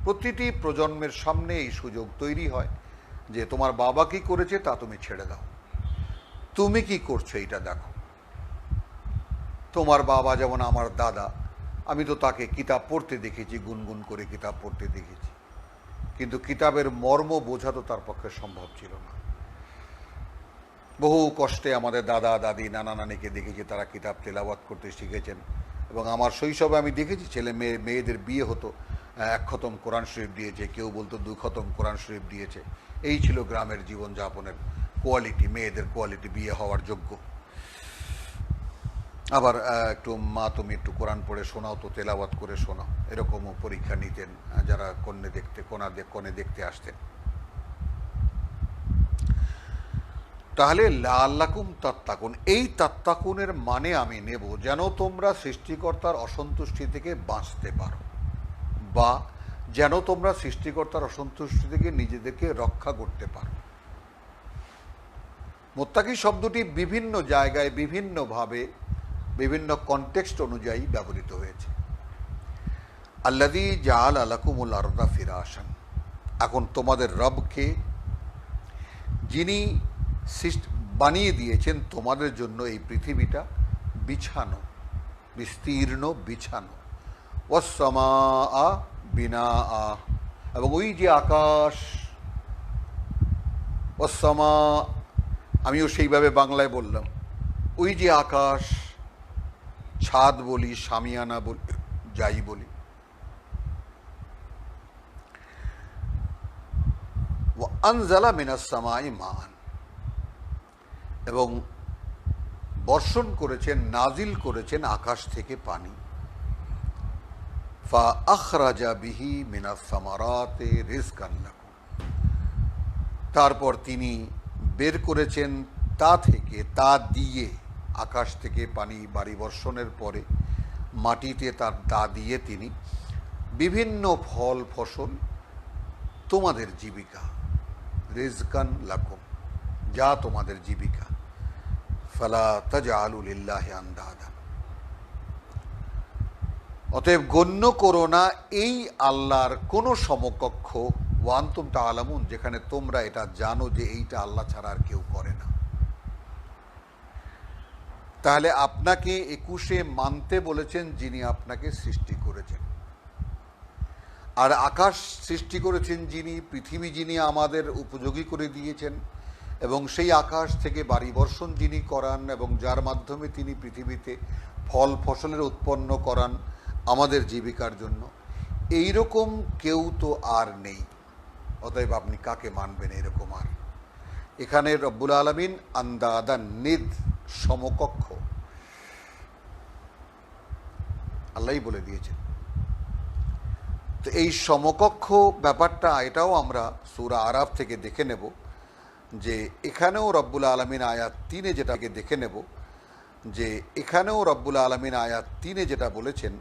প্রতিটি প্রজন্মের সামনে এই সুযোগ তৈরি হয় যে তোমার বাবা কি করেছে তা তুমি ছেড়ে দাও, তুমি কি করছো এইটা দেখো। তোমার বাবা যেমন আমার দাদা, আমি তো তাকে কিতাব পড়তে দেখেছি, গুনগুন করে কিতাব পড়তে দেখেছি, কিন্তু কিতাবের মর্ম বোঝা তো তার পক্ষে সম্ভব ছিল না। বহু কষ্টে আমাদের দাদা দাদি নানা নানিকে দেখেছি তারা কিতাব তেলাওয়াত করতে শিখেছেন, এবং আমার শৈশবে আমি দেখেছি মেয়েদের বিয়ে হতো, 1 খতম কোরআন শরীফ দিয়েছে, কেউ বলতো 2 খতম কোরআন শরীফ দিয়েছে। এই ছিল গ্রামের জীবনযাপনের কোয়ালিটি, মেয়েদের কোয়ালিটি বিয়ে হওয়ার যোগ্য। আবার একটু মা তুমি একটু কোরআন পড়ে শোনাও তো, তেলাওয়াত করে শোনাও, এরকমও পরীক্ষা নিতেন যারা কনে দেখতে আসতেন। তাহলে লাআল্লাকুম তাত্তাকুন, এই তাত্তাকুনের মানে আমি নেব যেন তোমরা সৃষ্টিকর্তার অসন্তুষ্টি থেকে বাঁচতে পারো, বা যেন তোমরা সৃষ্টিকর্তার অসন্তুষ্টি থেকে নিজেদেরকে রক্ষা করতে পারো। মুত্তাকি শব্দটি বিভিন্ন জায়গায় বিভিন্নভাবে বিভিন্ন কনটেক্সট অনুযায়ী ব্যবহৃত হয়েছে। আল্লাযী জাআলা লাকুমুল আরদা ফিরাশান, এখন তোমাদের রবকে, যিনি বানিয়ে দিয়েছেন তোমাদের জন্য এই পৃথিবীটা বিছানো, বিস্তীর্ণ বিছানো। ওয়াস-সামাআ বিনাআ, এবং ওই যে আকাশ, ওয়াস-সামা, আমিও সেইভাবে বাংলায় বললাম, ওই যে আকাশ, ছাদ বলি, শামিয়ানা বলি, যাই বলি। ওয়া আনজালা মিনাস সামাই মান, এবং বর্ষণ করেছেন, নাজিল করেছেন আকাশ থেকে পানি। ফা আখরাজা বিহি মিনাস সামারাতি রিজকান লাকুম, তারপর তিনি বের করেছেন তা থেকে, তা দিয়ে, আকাশ থেকে পানি বাড়ি বর্ষণের পরে মাটিতে তার দা দিয়ে তিনি বিভিন্ন ফল ফসল, তোমাদের জীবিকা, রিজকান লাকুম, যা তোমাদের জীবিকা। ফালা তাজআলু লিল্লাহি আনদাদা, অতএব গণ্য করো না এই আল্লাহর কোনো সমকক্ষ, ওয়া আনতুম তা'লামুন, যেখানে তোমরা এটা জানো যে এইটা আল্লাহ ছাড়া আর কেউ করে না। তাহলে আপনাকে 21-এ মানতে বলেছেন যিনি আপনাকে সৃষ্টি করেছেন, আর আকাশ সৃষ্টি করেছেন যিনি, পৃথিবী যিনি আমাদের উপযোগী করে দিয়েছেন, এবং সেই আকাশ থেকে বাড়ি বর্ষণ যিনি করান, এবং যার মাধ্যমে তিনি পৃথিবীতে ফল ফসলের উৎপন্ন করান আমাদের জীবিকার জন্য, এই রকম কেউ তো আর নেই। অতএব আপনি কাকে মানবেন এরকম? আর এখানে রব্বুল আলামিন আন্দাদা, নিদ, সমকক্ষ আল্লাহই বলে দিয়েছেন। তো এই সমকক্ষ ব্যাপারটা, এটাও আমরা সূরা আরাফ থেকে দেখে নেব, যে এখানেও রব্বুল আলামিন আয়াত 3-এ যেটাকে দেখে নেব, যে এখানেও রব্বুল আলামিন আয়াত 3-এ যেটা বলেছেন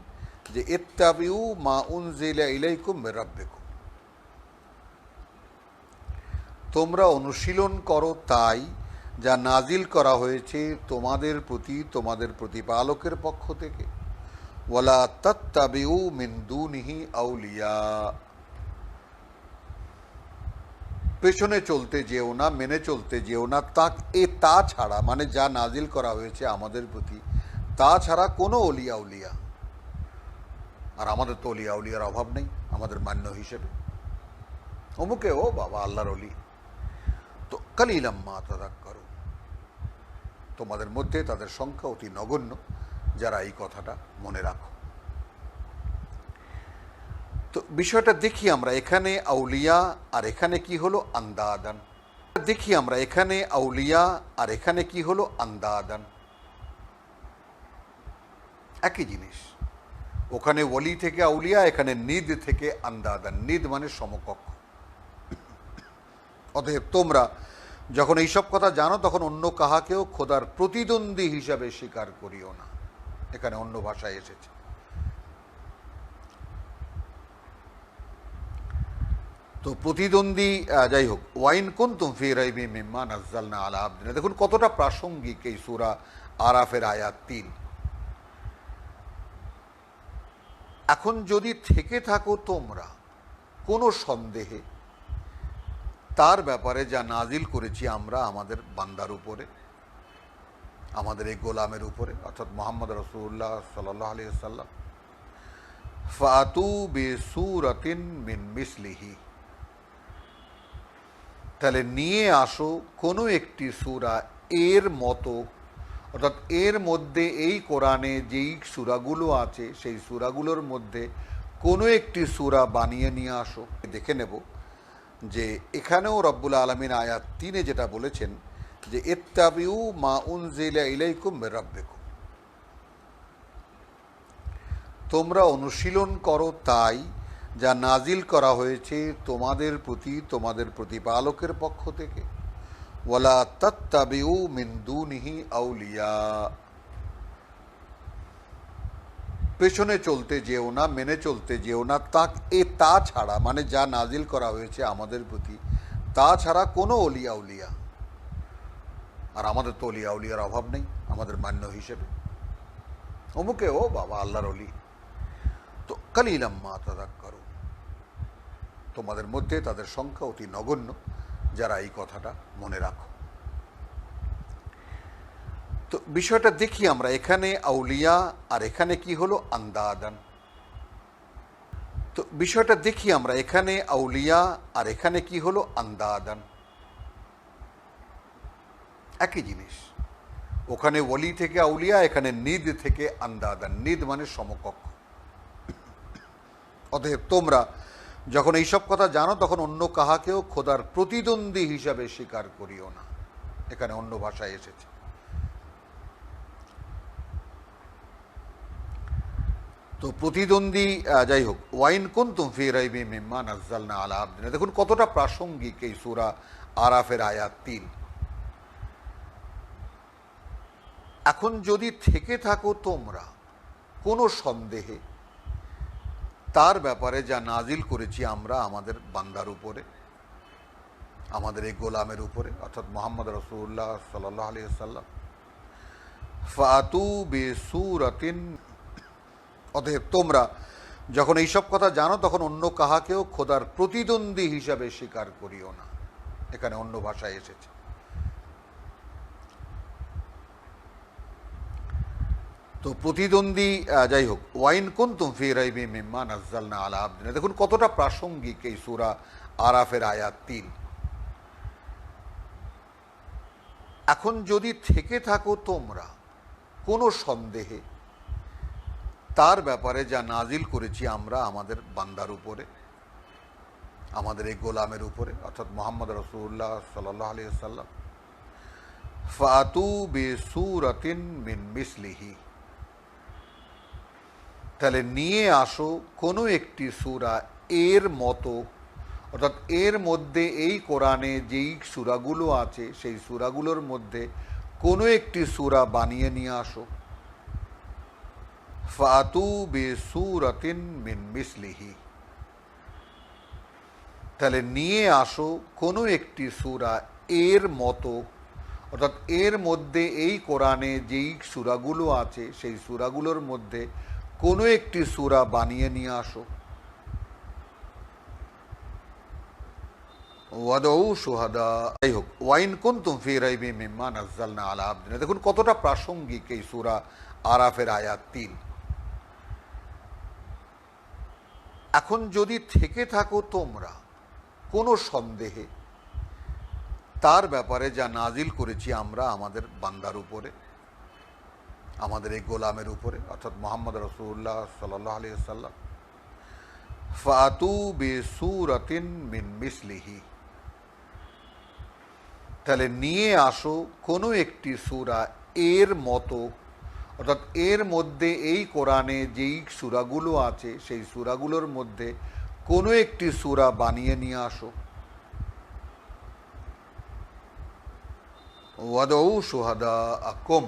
যে ইত্তাবিউ মা উনজিলা ইলাইকুম মির রাব্বিকুম, তোমরা অনুশীলন করো তাই যা নাজিল করা হয়েছে তোমাদের প্রতি তোমাদের প্রতিপালকের পক্ষ থেকে। ওয়ালা তাত্তাবিউ মিন দুনিহি আউলিয়া, পেছনে চলতে যেও না, মেনে চলতে যেও না তা ছাড়া, মানে যা নাজিল করা হয়েছে আমাদের প্রতি তা ছাড়া কোনো অলিয়া উলিয়া। আর আমাদের তো অলিয়া উলিয়ার অভাব নেই আমাদের মান্য হিসেবে। অমুকে ও বাবা আল্লাহর অলি, তো কালিলাম মা তাযাক্কারু, তোমাদের মধ্যে তাদের সংখ্যা অতি নগণ্য যারা এই কথাটা মনে রাখো। তো বিষয়টা দেখি আমরা এখানে আউলিয়া আর এখানে কি হলো আন্দাদান। দেখি আমরা এখানে আউলিয়া আর এখানে কি হলো আন্দাদান, একই জিনিস। ওখানে ওলি থেকে আউলিয়া, এখানে নিদ থেকে আন্দাদান। নিদ মানে সমকক্ষ। অতএব তোমরা যখন এইসব কথা জানো তখন অন্য কাহাকেও খোদার প্রতিদ্বন্দ্বী হিসাবে স্বীকার করিও না। এখানে অন্য ভাষায় এসেছে। তো প্রতিদ্বন্দ্বী, যাই হোক, ওয়াইন কুনতুম ফি রাইবিম মিম্মা নাযালনা আলা আবদিনা। দেখুন কতটা প্রাসঙ্গিক এই সূরা আরাফের আয়াত ৩। এখন যদি থেকে থাকো তোমরা কোনো সন্দেহে তার ব্যাপারে যা নাজিল করেছি আমরা আমাদের বান্দার উপরে, আমাদের এই গোলামের উপরে, অর্থাৎ মুহাম্মদ রাসূলুল্লাহ সাল্লাল্লাহু আলাইহি ওয়াসাল্লাম, ফাতু বিসূরাতিন মিন মিসলিহি, তাহলে নিয়ে আসো কোনো একটি সূরা এর মতো, অর্থাৎ এর মধ্যে এই কোরআনে যেই সূরাগুলো আছে সেই সূরাগুলোর মধ্যে কোনো একটি সূরা বানিয়ে নিয়ে আসো। দেখে নেব যে এখানেও রব্বুল আলামিন আয়াত ৩-এ যেটা বলেছেন যে ইত্তাবিউ মা উনজিলা ইলাইকুম মির রাব্বিকুম, তোমরা অনুশীলন করো তাই যা নাজিল করা হয়েছে তোমাদের প্রতি তোমাদের প্রতিপালকের পক্ষ থেকে। ওয়ালা তাত্তাবিউ মিন দুনিহি আউলিয়া, পেছনে চলতে যেও না, মেনে চলতে যেও না তা ছাড়া, মানে যা নাজিল করা হয়েছে আমাদের প্রতি তা ছাড়া কোনো অলিয়া উলিয়া। আর আমাদের তো অলিয়া উলিয়ার অভাব নেই আমাদের মান্য হিসেবে। অমুকে ও বাবা আল্লাহর অলি, তো কালিলাম মা তাযাক্কারু, তোমাদের মধ্যে তাদের সংখ্যা অতি নগণ্য যারা এই কথাটা মনে রাখো। তো বিষয়টা দেখি আমরা এখানে আউলিয়া আর এখানে কি হলো আন্দাদান। তো বিষয়টা দেখি আমরা এখানে আউলিয়া আর এখানে কি হলো আন্দাদান, একই জিনিস। ওখানে ওলি থেকে আউলিয়া, এখানে নিদ থেকে আন্দাদান। নিদ মানে সমকক্ষ। অতএব তোমরা যখন এইসব কথা জানো তখন অন্য কাহাকেও খোদার প্রতিদ্বন্দ্বী হিসাবে স্বীকার করিও না। এখানে অন্য ভাষায় এসেছে। তো প্রতিদ্বন্দ্বী, যাই হোক, ওয়াইন কুনতুম ফি রাইবিম মিম্মা নাযালনা আলা আবদিনা। দেখুন কতটা প্রাসঙ্গিক এই সূরা আরাফের আয়াত ৩। এখন যদি থেকে থাকো তোমরা কোনো সন্দেহে তার ব্যাপারে যা নাজিল করেছি আমরা আমাদের বান্দার উপরে, আমাদের এই গোলামের উপরে, অর্থাৎ মুহাম্মদ রাসূলুল্লাহ সাল্লাল্লাহু আলাইহি ওয়াসাল্লাম, ফাতু বিসূরাতিন, অতএব তোমরা যখন এইসব কথা জানো তখন অন্য কাহাকেও খোদার প্রতিদ্বন্দ্বী হিসাবে স্বীকার করিও না। এখানে অন্য ভাষায় এসেছে। তো প্রতিদ্বন্দ্বী, যাই হোক, ওয়াইন কুনতুম ফি রাইবিম মিম্মা নাযালনা আলা আবদিনা। দেখুন কতটা প্রাসঙ্গিক এই সূরা আরাফের আয়াত ৩। এখন যদি থেকে থাকো তোমরা কোনো সন্দেহে তার ব্যাপারে যা নাজিল করেছি আমরা আমাদের বান্দার উপরে, আমাদের এই গোলামের উপরে, অর্থাৎ মুহাম্মদ রাসূলুল্লাহ সাল্লাল্লাহু আলাইহি ওয়াসাল্লাম, ফাতু বিসূরাতিন মিন মিসলিহি, তাহলে নিয়ে আসো কোনো একটি সূরা এর মতো, অর্থাৎ এর মধ্যে এই কোরআনে যেই সূরাগুলো আছে সেই সূরাগুলোর মধ্যে কোনো একটি সূরা বানিয়ে নিয়ে আসো। ফাতু বিসূরাতিন মিন মিসলিহি, তাহলে নিয়ে আসো কোনো একটি সূরা এর মতো, অর্থাৎ এর মধ্যে এই কোরআনে যেই সূরাগুলো আছে সেই সূরাগুলোর মধ্যে কোনো একটি সূরা বানিয়ে নিয়ে আসো। ওয়াদউ শুহাদা, যাই হোক, ওয়াইন কুনতুম ফি রাইবিম মিম্মা নাযালনা আলা আবদিনা। দেখুন কতটা প্রাসঙ্গিক এই সূরা আরাফের আয়াত ৩। এখন যদি থেকে থাকো তোমরা কোনো সন্দেহে তার ব্যাপারে যা নাজিল করেছি আমরা আমাদের বান্দার উপরে, আমাদের এই গোলামের উপরে, অর্থাৎ মুহাম্মদ রাসূলুল্লাহ সাল্লাল্লাহু আলাইহি ওয়াসাল্লাম, ফাতু বিসূরাতিন মিন মিসলিহি, তাহলে নিয়ে আসো কোনো একটি সূরা এর মতো, অর্থাৎ এর মধ্যে এই কোরআনে যেই সূরাগুলো আছে সেই সূরাগুলোর মধ্যে কোনো একটি সূরা বানিয়ে নিয়ে আসো। ওয়াদউ শুহাদাআকুম,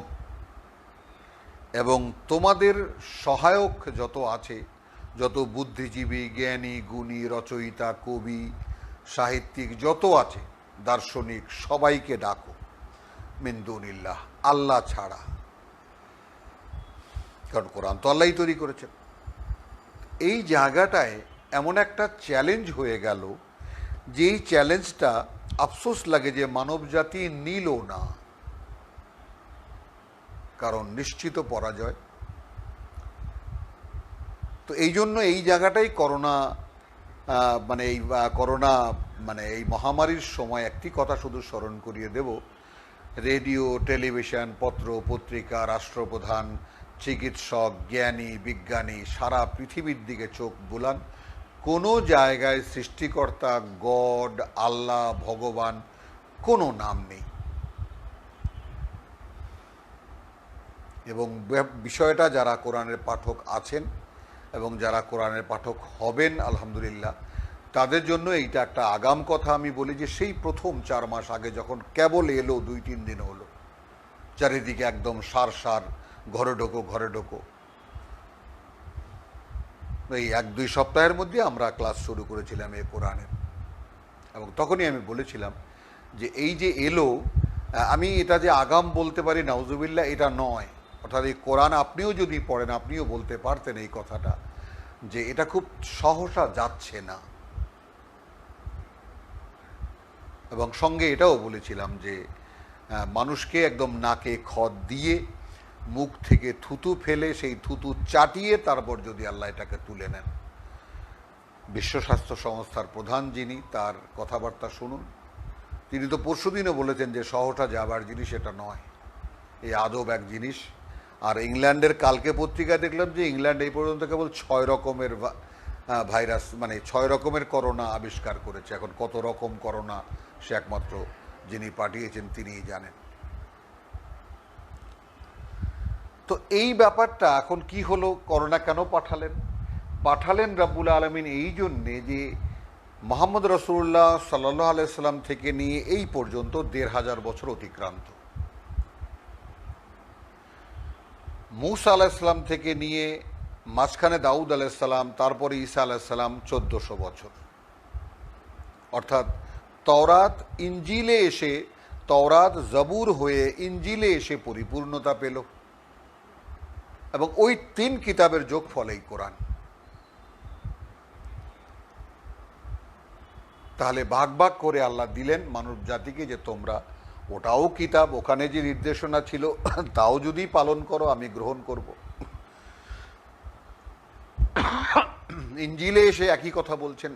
এবং তোমাদের সহায়ক যত আছে, যত বুদ্ধিজীবী, জ্ঞানী, গুণী, রচয়িতা, কবি, সাহিত্যিক যত আছে, দার্শনিক, সবাইকে ডাকো মিন দুনিল্লাহ, আল্লাহ ছাড়া। কারণ কোরআন তো আল্লাহই তৈরি করেছেন। এই জায়গাটায় এমন একটা চ্যালেঞ্জ হয়ে গেল, যেই চ্যালেঞ্জটা আফসোস লাগে যে মানব জাতি নিল না, কারণ নিশ্চিত পরাজয়। তো এই জন্য এই জায়গাটাই করোনা মানে এই মহামারীর সময় একটি কথা শুধু স্মরণ করিয়ে দেব, রেডিও, টেলিভিশন, পত্র পত্রিকা, রাষ্ট্রপ্রধান, চিকিৎসক, জ্ঞানী, বিজ্ঞানী সারা পৃথিবীর দিকে চোখ বুলান, কোনো জায়গায় সৃষ্টিকর্তা, গড, আল্লাহ, ভগবান কোনো নাম নেই। এবং বিষয়টা যারা কোরআনের পাঠক আছেন এবং যারা কোরআনের পাঠক হবেন আলহামদুলিল্লাহ, তাদের জন্য এইটা একটা আগাম কথা। আমি বলি যে সেই প্রথম 4 মাস আগে যখন কেবল এলো, 2-3 দিন হলো, চারিদিকে একদম সার সার, ঘরে ঢোকো ঘরে ঢোকো, এই 1-2 সপ্তাহের মধ্যে আমরা ক্লাস শুরু করেছিলাম এই কোরআনের। এবং তখনই আমি বলেছিলাম যে এই যে এলো, আমি এটা যে আগাম বলতে পারি নাউজুবিল্লাহ, এটা নয়। অর্থাৎ এই কোরআন আপনিও যদি পড়েন, আপনিও বলতে পারতেন এই কথাটা, যে এটা খুব সহসা যাচ্ছে না। এবং সঙ্গে এটাও বলেছিলাম যে মানুষকে একদম নাকে খত দিয়ে, মুখ থেকে থুতু ফেলে, সেই থুতু চাটিয়ে তারপর যদি আল্লাহ এটাকে তুলে নেন। বিশ্ব স্বাস্থ্য সংস্থার প্রধান যিনি, তার কথাবার্তা শুনুন। তিনি তো পরশুদিনও বলেছেন যে সহসা যাবার জিনিস এটা নয়, এই আদব এক জিনিস। আর ইংল্যান্ডের কালকে পত্রিকায় দেখলাম যে ইংল্যান্ড এই পর্যন্ত কেবল 6 রকমের ভাইরাস, মানে 6 রকমের করোনা আবিষ্কার করেছে। এখন কত রকম করোনা সে একমাত্র যিনি পাঠিয়েছেন তিনিই জানেন। তো এই ব্যাপারটা এখন কি হলো, করোনা কেন পাঠালেন রাব্বুল আলামিন এই জন্যে যে মুহাম্মদ রাসূলুল্লাহ সাল্লাল্লাহু আলাইহি সাল্লাম থেকে নিয়ে এই পর্যন্ত 1500 বছর অতিক্রান্ত। মূসা আলাইহিস সালাম থেকে নিয়ে মাঝখানে দাউদ আলাইহিস সালাম, তারপরে ঈসা আলাইহিস সালাম 1400 বছর। অর্থাৎ তওরাত ইনজিলে এসে, তওরাত জবুর হয়ে ইনজিলে এসে পরিপূর্ণতা পেল, এবং ওই 3 কিতাবের যোগফল এই কোরআন। তাহলে ভাগ ভাগ করে আল্লাহ দিলেন মানব জাতিকে যে তোমরা ওটাও কিতাব, ওখানে যে নির্দেশনা ছিল তাও যদি পালন করো আমি গ্রহণ করব। ইনজিলে এসে একই কথা বলছেন,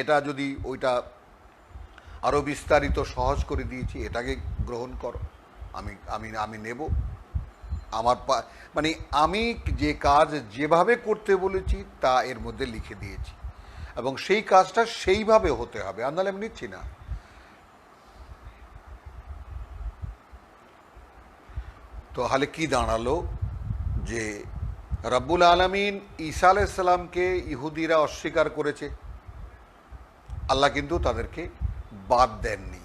এটা যদি ওইটা আরো বিস্তারিত সহজ করে দিয়েছি, এটাকে গ্রহণ করো, আমি আমি আমি নেব। আমার মানে আমি যে কাজ যেভাবে করতে বলেছি তা এর মধ্যে লিখে দিয়েছি, এবং সেই কাজটা সেইভাবে হতে হবে, আন্দালে আমি নিচ্ছি না। তো তাহলে কি দাঁড়ালো, যে রব্বুল আলামিন ঈসা আলাইহিস সালামকে ইহুদিরা অস্বীকার করেছে, আল্লাহ কিন্তু তাদেরকে বাদ দেননি,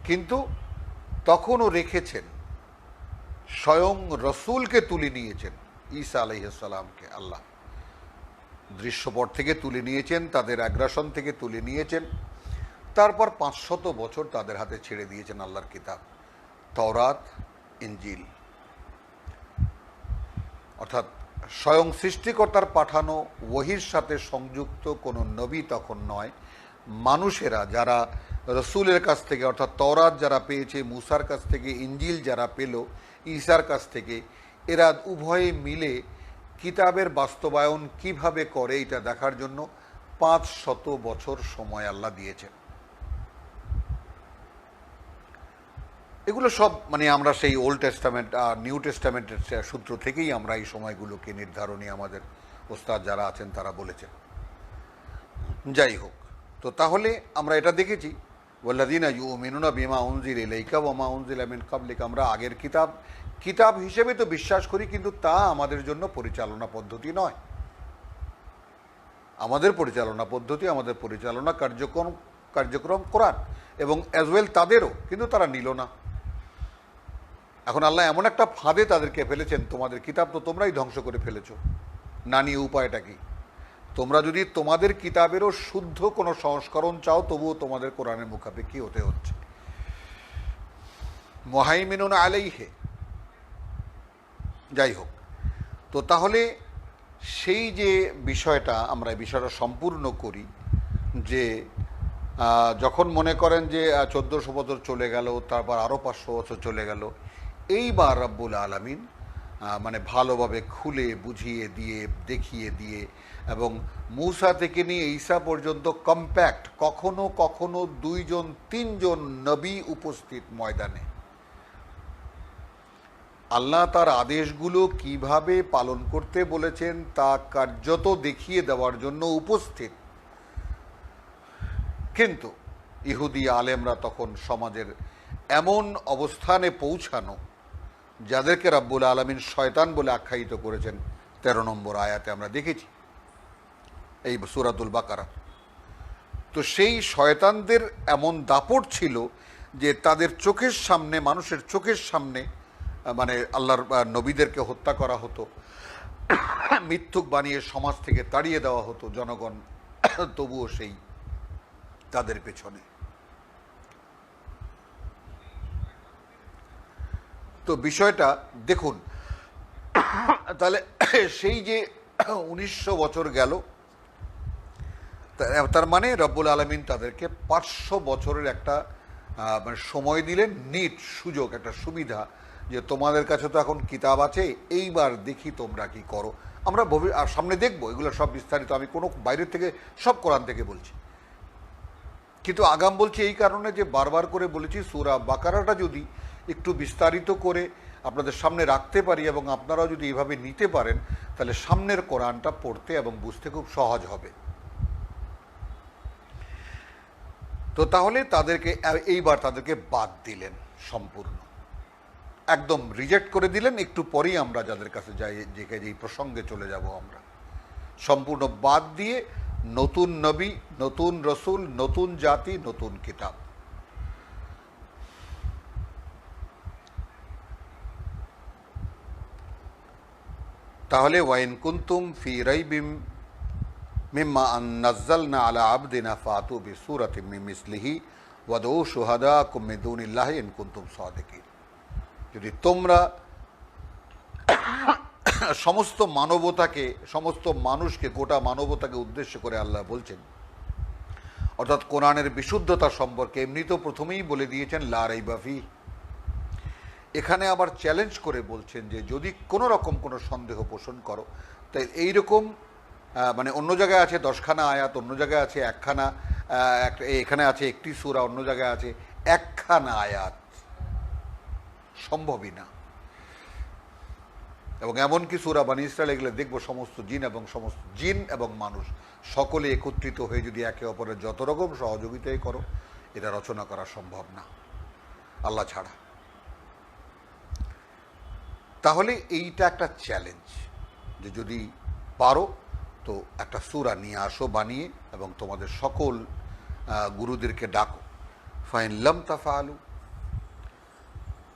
কিন্তু তখনও রেখেছেন, স্বয়ং রসুলকে তুলে নিয়েছেন, ঈসা আলাইহিস সালামকে আল্লাহ দৃশ্যপট থেকে তুলে নিয়েছেন, তাদের আগ্রাসন থেকে তুলে নিয়েছেন। তারপর 500 বছর তাদের হাতে ছেড়ে দিয়েছেন আল্লাহর কিতাব তাওরাত, ইনজিল। অর্থাৎ স্বয়ং সৃষ্টিকর্তার পাঠানো ওহীর সাথে সংযুক্ত কোনো নবী তখন নয়। মানুষেরা যারা রসুলের কাছ থেকে, অর্থাৎ তাওরাত যারা পেয়েছে মূসার কাছ থেকে, ইনজিল যারা পেল ঈসার কাছ থেকে, এরা উভয়ে মিলে কিতাবের বাস্তবায়ন কিভাবে করে এটা দেখার জন্য 500 বছর সময় আল্লাহ দিয়েছেন। এগুলো সব মানে আমরা সেই ওল্ড টেস্টামেন্ট আর নিউ টেস্টামেন্টের সূত্র থেকেই আমরা এই সময়গুলোকে নির্ধারণী আমাদের ওস্তাদ যারা আছেন তারা বলেছেন। যাই হোক, তো তাহলে আমরা এটা দেখেছি, ওয়াল্লাযীনা ইউমিনুনা বিমা উনজিলা ইলাইকা ওয়া মা উনজিলা মিন ক্বাবলিকা, আমরা আগের কিতাব হিসেবে তো বিশ্বাস করি, কিন্তু তা আমাদের জন্য পরিচালনা পদ্ধতি নয়। আমাদের পরিচালনা পদ্ধতি, আমাদের পরিচালনা কার্যক্রম কোরআন, এবং অ্যাজ ওয়েল তাদেরও, কিন্তু তারা নিল না। এখন আল্লাহ এমন একটা ফাঁদে তাদেরকে ফেলেছেন, তোমাদের কিতাব তো তোমরাই ধ্বংস করে ফেলেছো, না নিয়ে উপায়টা কি? তোমরা যদি তোমাদের কিতাবেরও শুদ্ধ কোনো সংস্করণ চাও, তবুও তোমাদের কোরআনের মুখাপেক্ষি হতে হচ্ছে। মুহাইমিনুন আলাইহি। যাই হোক, তো তাহলে সেই যে বিষয়টা, আমরা এই বিষয়টা সম্পূর্ণ করি যে যখন মনে করেন যে 1400 বছর চলে গেল, তারপর আরও 500 বছর চলে গেল, এইবার রব্বুল আলামিন মানে ভালোভাবে খুলে বুঝিয়ে দিয়ে, দেখিয়ে দিয়ে, এবং মূসা থেকে নিয়ে ঈসা পর্যন্ত কম্প্যাক্ট, কখনো কখনো 2 3 জন নবী উপস্থিত ময়দানে, আল্লাহ তার আদেশগুলো কিভাবে পালন করতে বলেছেন তা কার্যত দেখিয়ে দেওয়ার জন্য উপস্থিত। কিন্তু ইহুদি আলেমরা তখন সমাজের এমন অবস্থানে পৌঁছানো, যাদেরকে রাব্বুল আলামিন শয়তান বলে আখ্যায়িত করেছেন 13 নম্বর আয়াতে আমরা দেখেছি এই সূরাতুল বাকারা। তো সেই শয়তানদের এমন দাপট ছিল যে তাদের চোখের সামনে, মানুষের চোখের সামনে, মানে আল্লাহর নবীদেরকে হত্যা করা হতো, মিথ্যুক বানিয়ে সমাজ থেকে তাড়িয়ে দেওয়া হতো জনগণ, তবুও সেই তাদের পেছনে। তো বিষয়টা দেখুন, তাহলে সেই যে 1900 বছর গেল, তার মানে রব্বুল আলামিন তাদেরকে 500 বছরের একটা মানে সময় দিলেন, নিট সুযোগ, একটা সুবিধা, যে তোমাদের কাছে তো এখন কিতাব আছে, এইবার দেখি তোমরা কি করো। আমরা সামনে দেখবো এগুলো সব বিস্তারিত, আমি কোনো বাইরের থেকে, সব কোরআন থেকে বলছি, কিন্তু আগাম বলছি এই কারণে যে বারবার করে বলেছি সূরা বাকারাটা যদি একটু বিস্তারিত করে আপনাদের সামনে রাখতে পারি এবং আপনারাও যদি এভাবে নিতে পারেন, তাহলে সামনের কোরআনটা পড়তে এবং বুঝতে খুব সহজ হবে। তো তাহলে এইবার তাদেরকে বাদ দিলেন, সম্পূর্ণ একদম রিজেক্ট করে দিলেন। একটু পরেই আমরা যাদের কাছে যাই, যেই প্রসঙ্গে চলে যাব, আমরা সম্পূর্ণ বাদ দিয়ে নতুন নবী, নতুন রসুল, নতুন জাতি, নতুন কিতাব। তাহলে ওয়াইন কুনতুম ফি রাইবিম মিম্মা নাজ্জালনা আলা আবদিনা ফাতু বিসূরাতিম মিন মিসলিহি ওয়াদউ শুহাদাকুম মিন দুনিল্লাহি ইন কুনতুম সাদিকিন। যদি তোমরা সমস্ত মানবতাকে, সমস্ত মানুষকে, গোটা মানবতাকে উদ্দেশ্য করে আল্লাহ বলছেন, অর্থাৎ কোরআনের বিশুদ্ধতা সম্পর্কে এমনি তো প্রথমেই বলে দিয়েছেন লা রাইবা ফিহ, এখানে আবার চ্যালেঞ্জ করে বলছেন যে যদি কোনো রকম কোনো সন্দেহ পোষণ করো, তাই এইরকম মানে অন্য জায়গায় আছে 10খানা আয়াত, অন্য জায়গায় আছে 1খানা, এখানে আছে 1টি সূরা, অন্য জায়গায় আছে 1খানা আয়াত, সম্ভবই না। এবং এমনকি সূরা বনী ইসরাঈল এগুলো দেখবো সমস্ত জিন এবং মানুষ সকলে একত্রিত হয়ে যদি একে অপরের যত রকম সহযোগিতাই করো, এটা রচনা করা সম্ভব না আল্লাহ ছাড়া। তাহলে এইটা একটা চ্যালেঞ্জ যে যদি পারো তো একটা সূরা নিয়ে আসো বানিয়ে, এবং তোমাদের সকল গুরুদেরকে ডাকো। ফাইন লাম তাফআলু,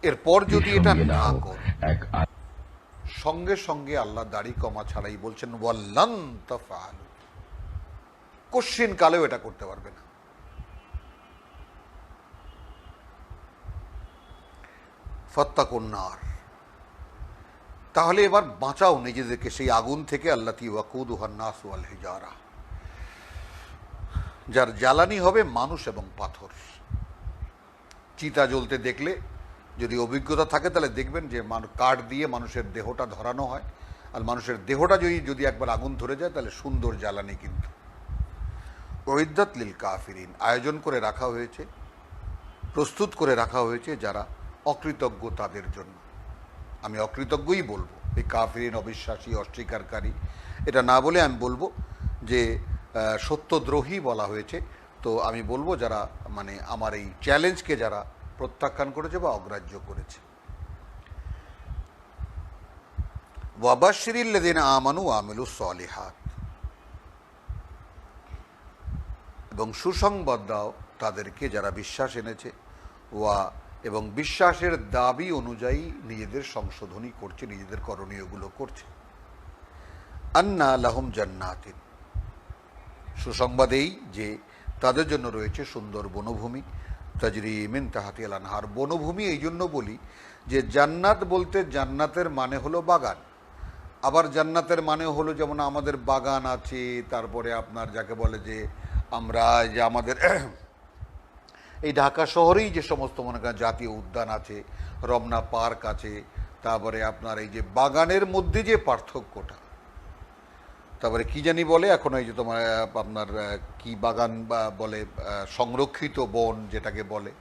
এরপর যদি এটা না করো, সঙ্গে সঙ্গে আল্লাহ দাড়ি কমা ছাড়াই বলছেন ওয়াল্লান তাফআলু, কোশ্চিন কালেও এটা করতে পারবে না। ফাত্তাকুন নার, তাহলে এবার বাঁচাও নিজেদেরকে সেই আগুন থেকে, আল্লাতী ওয়াকুদুহান নাস ওয়াল হিজারা, যার জ্বালানি হবে মানুষ এবং পাথর। চিতা জ্বলতে দেখলে যদি অভিজ্ঞতা থাকে তাহলে দেখবেন যে কাঠ দিয়ে মানুষের দেহটা ধরানো হয়, আর মানুষের দেহটা যদি একবার আগুন ধরে যায় তাহলে সুন্দর জ্বালানি। কিন্তু উইদ্দাত লিল কাফিরিন, আয়োজন করে রাখা হয়েছে, প্রস্তুত করে রাখা হয়েছে যারা অকৃতজ্ঞ তাদের জন্য। আমি অকৃতজ্ঞই বলবো, এই কাফিরিন, অবিশ্বাসী, অস্বীকারী, এটা না বলে আমি বলবো যে সত্যদ্রোহী বলা হয়েছে। তো আমি বলবো যারা মানে আমার এই চ্যালেঞ্জকে যারা প্রত্যাখ্যান করেছে বা অগ্রাহ্য করেছে। ওয়াবাশশিরিল্লাযীনা আমানু ওয়া আমিলুস সালিহাত, এবং সুসংবাদ দাও তাদেরকে যারা বিশ্বাস এনেছে ওয়া এবং বিশ্বাসের দাবি অনুযায়ী নিজেদের সংশোধনী করছে, নিজেদের করণীয়গুলো করছে। আন্না লাহুম জান্নাতিন, সুসংবাদ এই যে তাদের জন্য রয়েছে সুন্দর বনভূমি, তাজরি মিন তাহতিহাল আনহার। বনভূমি এই জন্য বলি যে জান্নাত বলতে জান্নাতের মানে হলো বাগান, আবার জান্নাতের মানে হলো যেমন আমাদের বাগান আছে, তারপরে আপনার যাকে বলে যে আমরা যে আমাদের এই ঢাকা শহরেই যে সমস্ত মনে করেন জাতীয় উদ্যান আছে, রমনা পার্ক আছে, তারপরে আপনার এই যে বাগানের মধ্যে যে পার্থক্যটা, তারপরে কি জানি বলে এখন এই যে তোমার আপনার কি বাগান বা বলে সংরক্ষিত বন যেটাকে বলে,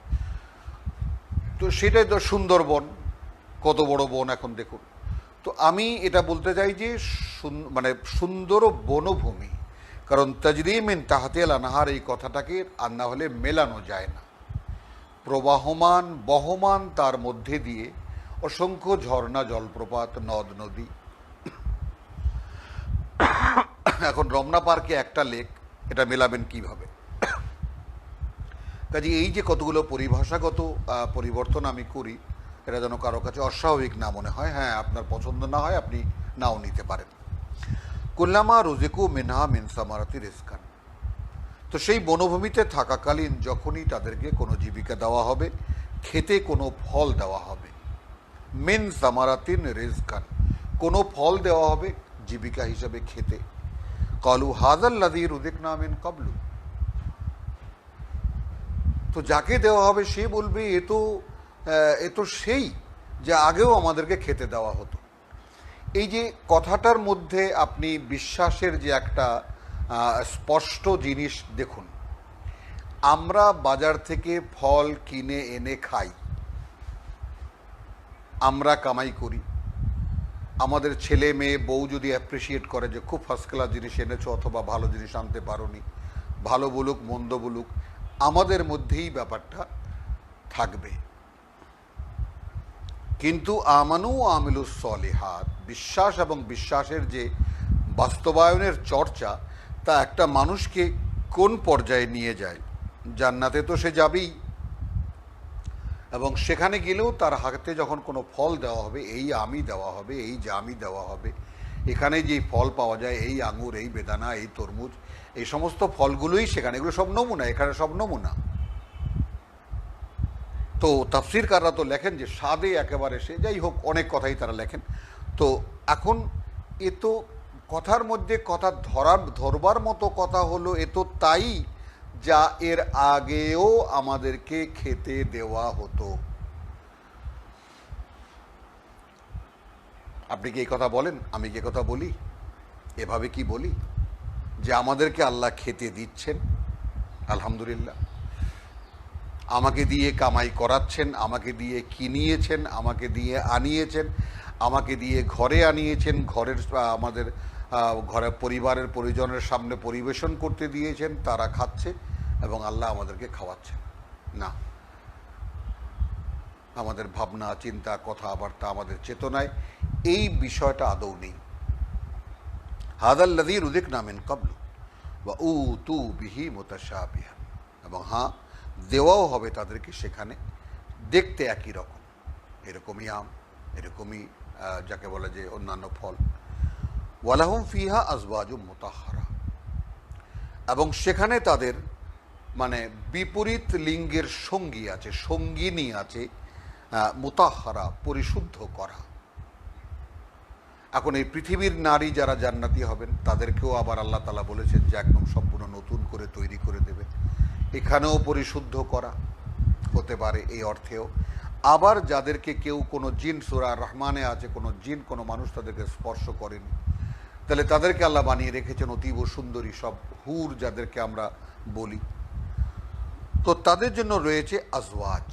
তো সেটাই তো সুন্দরবন, কত বড় বন এখন দেখুন। তো আমি এটা বলতে চাই যে মানে সুন্দর বনভূমি, কারণ তাজরি মিন তাহতিহাল আনহার এই কথাটাকে আর না হলে মেলানো যায় না। প্রবাহমান বহমান তার মধ্যে দিয়ে অসংখ্য ঝর্ণা, জলপ্রপাত, নদ নদী। এখন রমনা পার্কে একটা লেক, এটা মেলাবেন কিভাবে? কাজে এই যে কতগুলো পরিভাষাগত পরিবর্তন আমি করি, এটা যেন কারো কাছে অস্বাভাবিক না মনে হয়। হ্যাঁ, আপনার পছন্দ না হয় আপনি নাও নিতে পারেন। কুল্লামা রুজিকু মিনহা মিন সামারাতি রিজকান, তো সেই বনভূমিতে থাকাকালীন যখনই তাদেরকে কোনো জীবিকা দেওয়া হবে, খেতে কোনো ফল দেওয়া হবে, মিন সামারাতিন রিজকান, কোনো ফল দেওয়া হবে জীবিকা হিসাবে খেতে, কালু হাযাল্লাযী রুজিকনা মিন ক্বাবলু, তো যাকে দেওয়া হবে সে বলবে এ তো সেই যা আগেও আমাদেরকে খেতে দেওয়া হতো। এই যে কথাটার মধ্যে আপনি বিশ্বাসের যে একটা স্পষ্ট জিনিস দেখুন। আমরা বাজার থেকে ফল কিনে এনে খাই, আমরা কামাই করি, আমাদের ছেলে মেয়ে বউ যদি অ্যাপ্রিসিয়েট করে যে খুব ফার্স্ট ক্লাস জিনিস এনেছো অথবা ভালো জিনিস আনতে পারোনি, ভালো বলুক মন্দ বলুক, আমাদের মধ্যেই ব্যাপারটা থাকবে। কিন্তু আমানু আমিলুস সলিহাত, বিশ্বাস এবং বিশ্বাসের যে বাস্তবায়নের চর্চা, তা একটা মানুষকে কোন পর্যায়ে নিয়ে যায়? জান্নাতে তো সে যাবেই, এবং সেখানে গেলেও তার হাতে যখন কোনো ফল দেওয়া হবে, এই আমি দেওয়া হবে, এই জামি দেওয়া হবে, এখানে যেই ফল পাওয়া যায়, এই আঙুর, এই বেদানা, এই তরমুজ, এই সমস্ত ফলগুলোই সেখানে, এগুলো সব নমুনা, এখানে সব নমুনা। তো তাফসীরকাররা তো লেখেন যে স্বাদে একেবারে সে, যাই হোক অনেক কথাই তারা লেখেন। তো এখন এ তো কথার মধ্যে কথা ধরবার মতো কথা হলো, এ তো তাই যা এর আগেও আমাদেরকে খেতে দেওয়া হতো। আপনি কি এই কথা বলেন? আমি কি কথা বলি? এভাবে কি বলি যে আমাদেরকে আল্লাহ খেতে দিচ্ছেন, আলহামদুলিল্লাহ, আমাকে দিয়ে কামাই করাচ্ছেন, আমাকে দিয়ে কিনিয়েছেন, আমাকে দিয়ে আনিয়েছেন, আমাকে দিয়ে ঘরে আনিয়েছেন, ঘরের আমাদের ঘরে পরিবারের পরিজনের সামনে পরিবেশন করতে দিয়েছেন, তারা খাচ্ছে এবং আল্লাহ আমাদেরকে খাওয়াচ্ছেন না। আমাদের ভাবনা, চিন্তা, কথাবার্তা, আমাদের চেতনায় এই বিষয়টা আদৌ নেই। হাযাল্লাযী রুযিকনা মিন ক্বাবলু ওয়া উতু বিহি মুতাশাবিহান, এবং হ্যাঁ, দেওয়াও হবে তাদেরকে সেখানে দেখতে একই রকম, এরকমই আম, এরকমই যাকে বলে যে অন্যান্য ফল। ওয়ালাহুম ফিহা আজওয়াজুম মুতাহহারা, এবং সেখানে তাদের মানে বিপরীত লিঙ্গের সঙ্গী আছে, সঙ্গিনী আছে, মুতাহহারা, পরিশুদ্ধ করা। এখন এই পৃথিবীর নারী যারা জান্নাতি হবেন তাদেরকেও আবার আল্লাহ তাআলা বলেছেন যে একদম সম্পূর্ণ নতুন করে তৈরি করে দেবেন, এখানেও পরিশুদ্ধ করা হতে পারে এই অর্থেও। আবার যাদেরকে কেউ কোনো জিন, সূরা রহমানে আছে, কোনো জিন, কোনো মানুষ তাদেরকে স্পর্শ করেনি, তাহলে তাদেরকে আল্লাহ বানিয়ে রেখেছেন অতীব সুন্দরী সব হুর, যাদেরকে আমরা বলি। তো তাদের জন্য রয়েছে আজওয়াজ,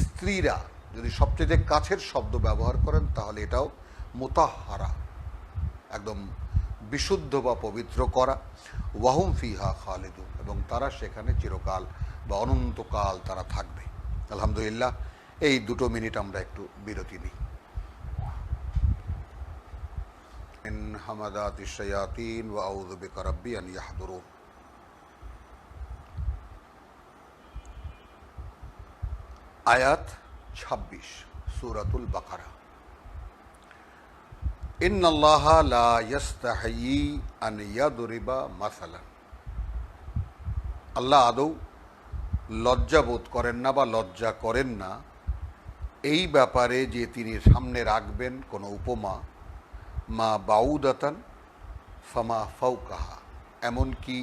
স্ত্রীরা। যদি সবচেয়ে কাছের শব্দ ব্যবহার করেন তাহলে এটাও মুতাহহারা, একদম বিশুদ্ধ বা পবিত্র করা, ওয়াহুম ফিহা খালিদুন, এবং তারা সেখানে চিরকাল বা অনন্তকাল তারা থাকবে। আলহামদুলিল্লাহ, এই 2 মিনিট আমরা একটু বিরতি নিই। মিন হামাদাতিশ শায়াতিন ওয়া আউযু বিকা রাব্বি আন ইয়াহদুরুন। আয়াত 26 সূরাতুল বাকারা। ইন্নাল্লাহা লা ইয়াস্তাহি আন ইয়াদরিবা মাসালান। আল্লাহ আদৌ লজ্জা বোধ করেন না বা লজ্জা করেন না এই ব্যাপারে যে তিনি সামনে রাখবেন কোনো উপমা, মা বাউদাতান ফামা ফাউকাহা, এমনকি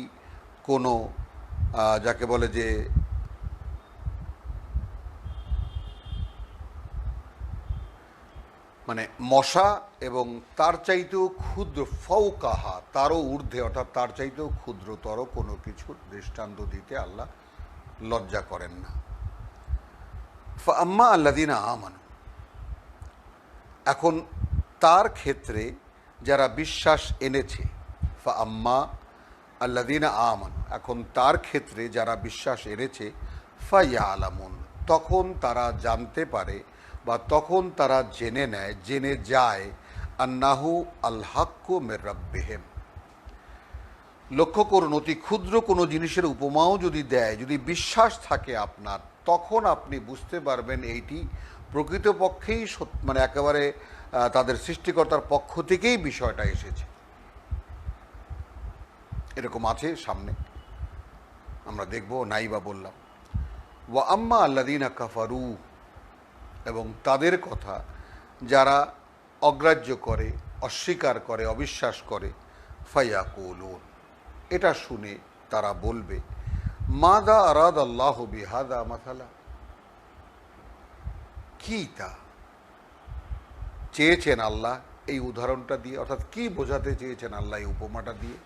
কোনো যাকে বলে যে মানে মশা এবং তার চাইতেও ক্ষুদ্র, ফাউকাহা তারও ঊর্ধ্বে, অর্থাৎ তার চাইতেও ক্ষুদ্রতর কোনো কিছুর দৃষ্টান্ত দিতে আল্লাহ লজ্জা করেন না। ফাম্মা আল্লাযীনা আমানু, এখন তার ক্ষেত্রে যারা বিশ্বাস এনেছে, ফাম্মা আল্লাযীনা আমানু, এখন তার ক্ষেত্রে যারা বিশ্বাস এনেছে, ফায়ালামুন, তখন তারা জানতে পারে বা তখন তারা জেনে নেয়, জেনে যায়, আন্নাহু আল হাক্কু মির রাব্বিহিম। লক্ষ্য করুন, অতি ক্ষুদ্র কোনো জিনিসের উপমাও যদি দেয়, যদি বিশ্বাস থাকে আপনার, তখন আপনি বুঝতে পারবেন এইটি প্রকৃতপক্ষেই মানে একেবারে তাদের সৃষ্টিকর্তার পক্ষ থেকেই বিষয়টা এসেছে। এরকম আছে সামনে, আমরা দেখব, নাই বা বললাম। ওয়া আম্মা আল্লাযীনা কাফারু, এবং তাদের কথা যারা অগ্রাহ্য করে, অস্বীকার করে, অবিশ্বাস করে, ফায়াকুলুন, এটা শুনে তারা বলবে, মাযা আরাদাল্লাহু বিহাযা মাসালা, কি তা চেয়েছেন আল্লাহ এই উদাহরণটা দিয়ে, অর্থাৎ কি বোঝাতে চেয়েছেন আল্লাহ এই উপমাটা দিয়ে।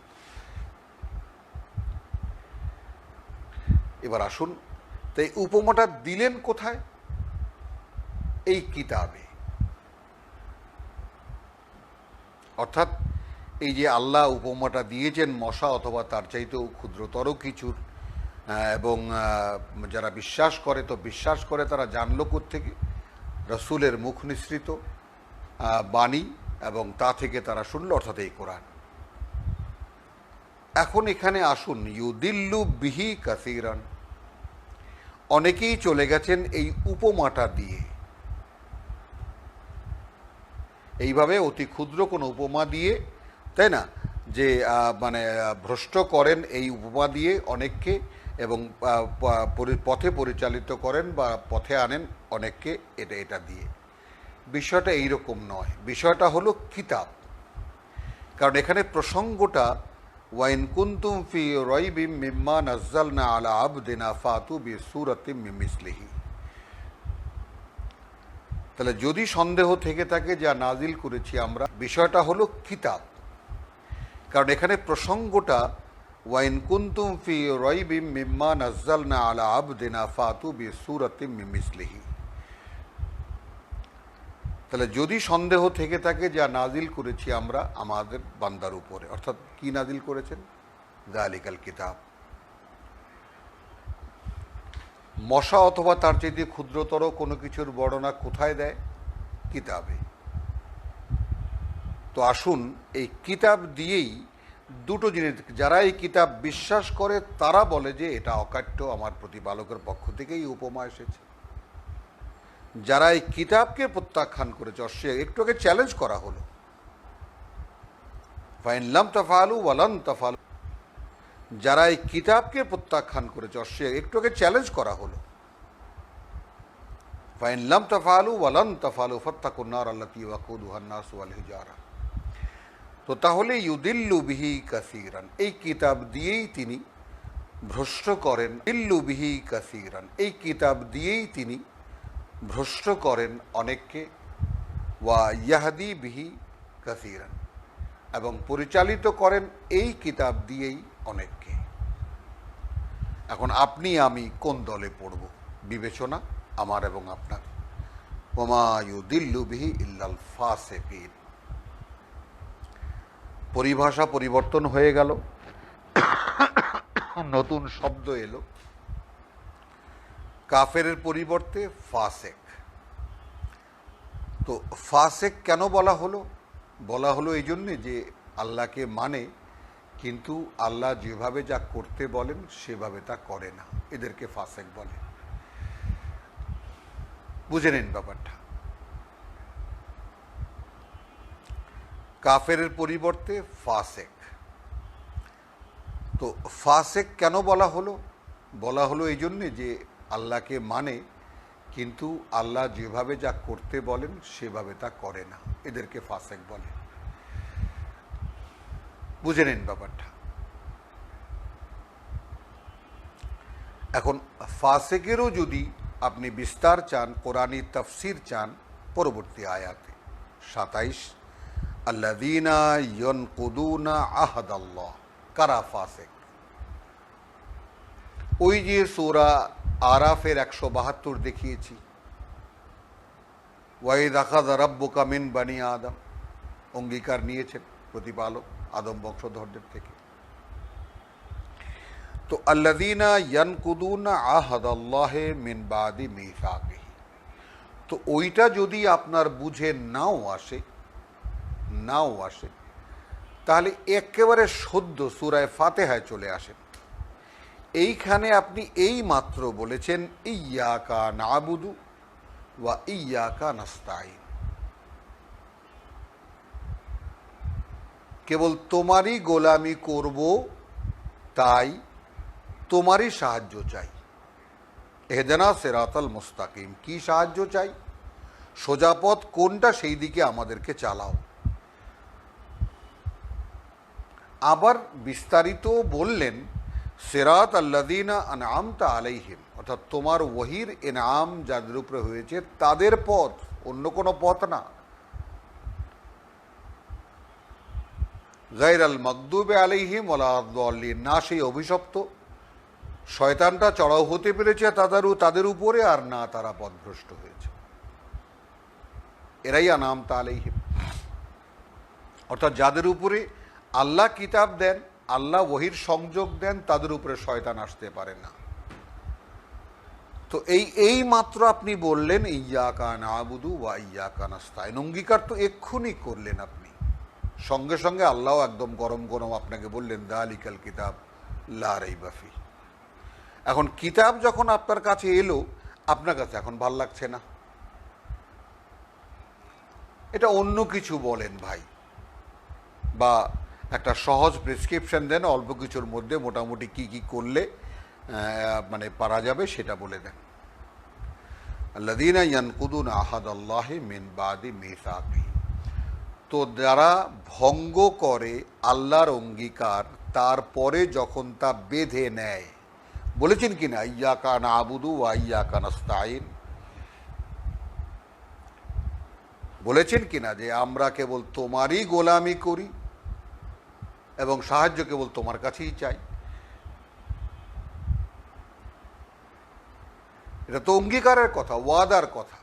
এবার আসুন, তাই উপমাটা দিলেন কোথায়? এই কিতাবে। অর্থাৎ এই যে আল্লাহ উপমাটা দিয়েছেন মশা অথবা তার চাইতেও ক্ষুদ্রতর কিছুর, এবং যারা বিশ্বাস করে, তো বিশ্বাস করে তারা জানলো কোত্থেকে? রসুলের মুখ নিঃসৃত বাণী, এবং তা থেকে তারা শুনলো, অর্থাৎ এই কোরআন। এখন এখানে আসুন, ইউদিল্লু বিহি কাসীরান, অনেকেই চলে গেছেন এই উপমাটা দিয়ে, এইভাবে অতি ক্ষুদ্র কোনো উপমা দিয়ে, তাই না, যে মানে ভ্রষ্ট করেন এই উপমা দিয়ে অনেককে, এবং পথে পরিচালিত করেন বা পথে আনেন অনেককে এটা দিয়ে। বিষয়টা এইরকম নয়, বিষয়টা হলো কিতাব। কারণ এখানে প্রসঙ্গটা ওয়াইন কুনতুম ফি রাইবিম মিম্মা নাজ্জালনা আলা আবদিনা ফাতু বিসূরাতিম মিন মিসলিহি, তাহলে যদি সন্দেহ থেকে থাকে যা নাজিল করেছি আমরা, বিষয়টা হলো কিতাব। কারণ এখানে প্রসঙ্গটা ওয়াইন কুনতুম ফি রাইবিম মিম্মা নাজ্জালনা আলা আবদিনা ফাতু বিসূরাতিম মিন মিসলিহি, তাহলে যদি সন্দেহ থেকে থাকে যা নাজিল করেছি আমরা আমাদের বান্দার উপরে, অর্থাৎ কি নাজিল করেছেন? যালিকাল কিতাব। মশা অথবা তার চাইতে ক্ষুদ্রতর কোনো কিছুর বর্ণনা কোথায় দেয়? কিতাবে। তো আসুন, এই কিতাব দিয়েই দুটো জিনিস, যারা এই কিতাব বিশ্বাস করে তারা বলে যে এটা অকাট্য, আমার প্রতিপালকের পক্ষ থেকেই উপমা এসেছে। যারা এই কিতাবকে প্রত্যাখ্যান করেছে, একটু আগে চ্যালেঞ্জ করা হলো, ফাইন লাম তাফআলু ওয়া লান তাফআলু, যারা এই কিতাবকে প্রত্যাখ্যান করেছে, একটু আগে চ্যালেঞ্জ করা হলো, ফাইন লাম তাফআলু ওয়া লান তাফআলু ফাত্তাকুন নার আল্লাতী ওয়াকুদুহা আন-নাস ওয়াল হিজারা। তো তাহলে ইউদিল্লু বিহি কাসীরান, এই কিতাব দিয়েই তিনি ভ্রষ্ট করেন, ইল্লু বিহি কাসীরান, এই কিতাব দিয়েই তিনি ভ্রষ্ট করেন অনেককে, ওয়া ইয়াহদি বিহি কাসীরান, এবং পরিচালিত করেন এই কিতাব দিয়েই অনেককে। এখন আপনি আমি কোন দলে পড়ব? বিবেচনা আমার এবং আপনার। ওমা ইউদিল্লু বিহি ইল্লাল ফাসিকিন। পরিভাষা পরিবর্তন হয়ে গেল, নতুন শব্দ এলো, কাফেরের পরিবর্তে ফাসেক। তো ফাসেক কেন বলা হলো? বলা হলো এই জন্যে যে আল্লাহকে মানে কিন্তু আল্লাহ যেভাবে যা করতে বলেন সেভাবে তা করে না, এদেরকে ফাসেক বলে। বুঝে নিন ব্যাপারটা। কাফেরের পরিবর্তে ফাসেক। তো ফাসেক কেন বলা হলো? বলা হলো এই জন্যে যে আল্লাহকে মানে কিন্তু আল্লাহ যেভাবে যা করতে বলেন সেভাবে তা করে না, এদেরকে ফাসেক বলে। বুঝে নিন ব্যাপারটা। এখন ফাসেকেরও যদি আপনি বিস্তার চান, কোরআনী তাফসির চান, পরবর্তী আয়াতে 27, আল্লাযীনা ইয়ানকুদুনা আহদাল্লাহ। কারা ফাসেক? ওই যে সূরা আরাফের 172 দেখিয়েছি, ওয়াইদ আখাযা রাব্বুকা মিন বানি আদম, অঙ্গীকার নিয়েছেন প্রতিপালক আদম বংশধরদের থেকে। তো আল্লাযীনা ইয়ানকুদুনা আহদাল্লাহি মিন বাদি মিসাকিহি, তো ওইটা যদি আপনার বুঝে নাও আসে তাহলে একেবারে সদ্য সূরা ফাতিহায় চলে আসেন। এইখানে আপনি এই মাত্র বলেছেন ইয়্যাকা না'বুদু ওয়া ইয়্যাকা নাস্তাঈন, কেবল তোমারই গোলামি করব, তাই তোমারই সাহায্য চাই। ইহদিনা সিরাতাল মুস্তাকিম, কি সাহায্য চাই? সোজা পথ কোনটা সেই দিকে আমাদেরকে চালাও। আবার বিস্তারিত বললেন সিরাত আল্লাযীনা আনআমতা আলাইহিম, অর্থাৎ তোমার ওহীর ইনআম যাদের উপরে হয়েছে তাদের পথ, অন্য কোনো পথ না। গায়রাল মাগদুবি আলাইহিম ওয়ালা আদ-দাল্লিন, না সেই অভিশপ্ত শয়তানটা চড়াও হতে পেরেছে তাদের উপরে, আর না তারা পথভ্রষ্ট হয়েছে। এরাই আনআমতা আলাইহিম, অর্থাৎ যাদের উপরে আল্লাহ কিতাব দেন, আল্লাহ ওহীর সংযোগ দেন, তাদের উপরে শয়তান আসতে পারে না। তো এই মাত্র আপনি বললেন ইয়্যাকা না'বুদু ওয়া ইয়্যাকা নাস্তাঈন, অঙ্গীকার তো এক্ষুনি করলেন আপনি, সঙ্গে সঙ্গে আল্লাহ একদম গরম গরম আপনাকে বললেন যালিকাল কিতাব লা রাইবা ফীহ। এখন কিতাব যখন আপনার কাছে এলো, আপনার কাছে এখন ভাল লাগছে না, এটা অন্য কিছু বলেন ভাই, বা একটা সহজ প্রেসক্রিপশন দেন, অল্প কিছুর মধ্যে মোটামুটি কি কি করলে মানে পারা যাবে সেটা বলে দেন। আল্লাযীনা ইয়ানকুদুনা আহাদাল্লাহি মিন বাদি মিসাকিহি, তো যারা ভঙ্গ করে আল্লাহর অঙ্গীকার তারপরে যখন তা বেঁধে নেয়। বলেছেন কিনা ইয়্যাকা না'বুদু ওয়া ইয়্যাকা নাস্তাঈন, বলেছেন কিনা যে আমরা কেবল তোমারই গোলামি করি এবং সাহায্য কেবল তোমার কাছেই চাই। এটা তো অঙ্গীকারের কথা, ওয়াদার কথা।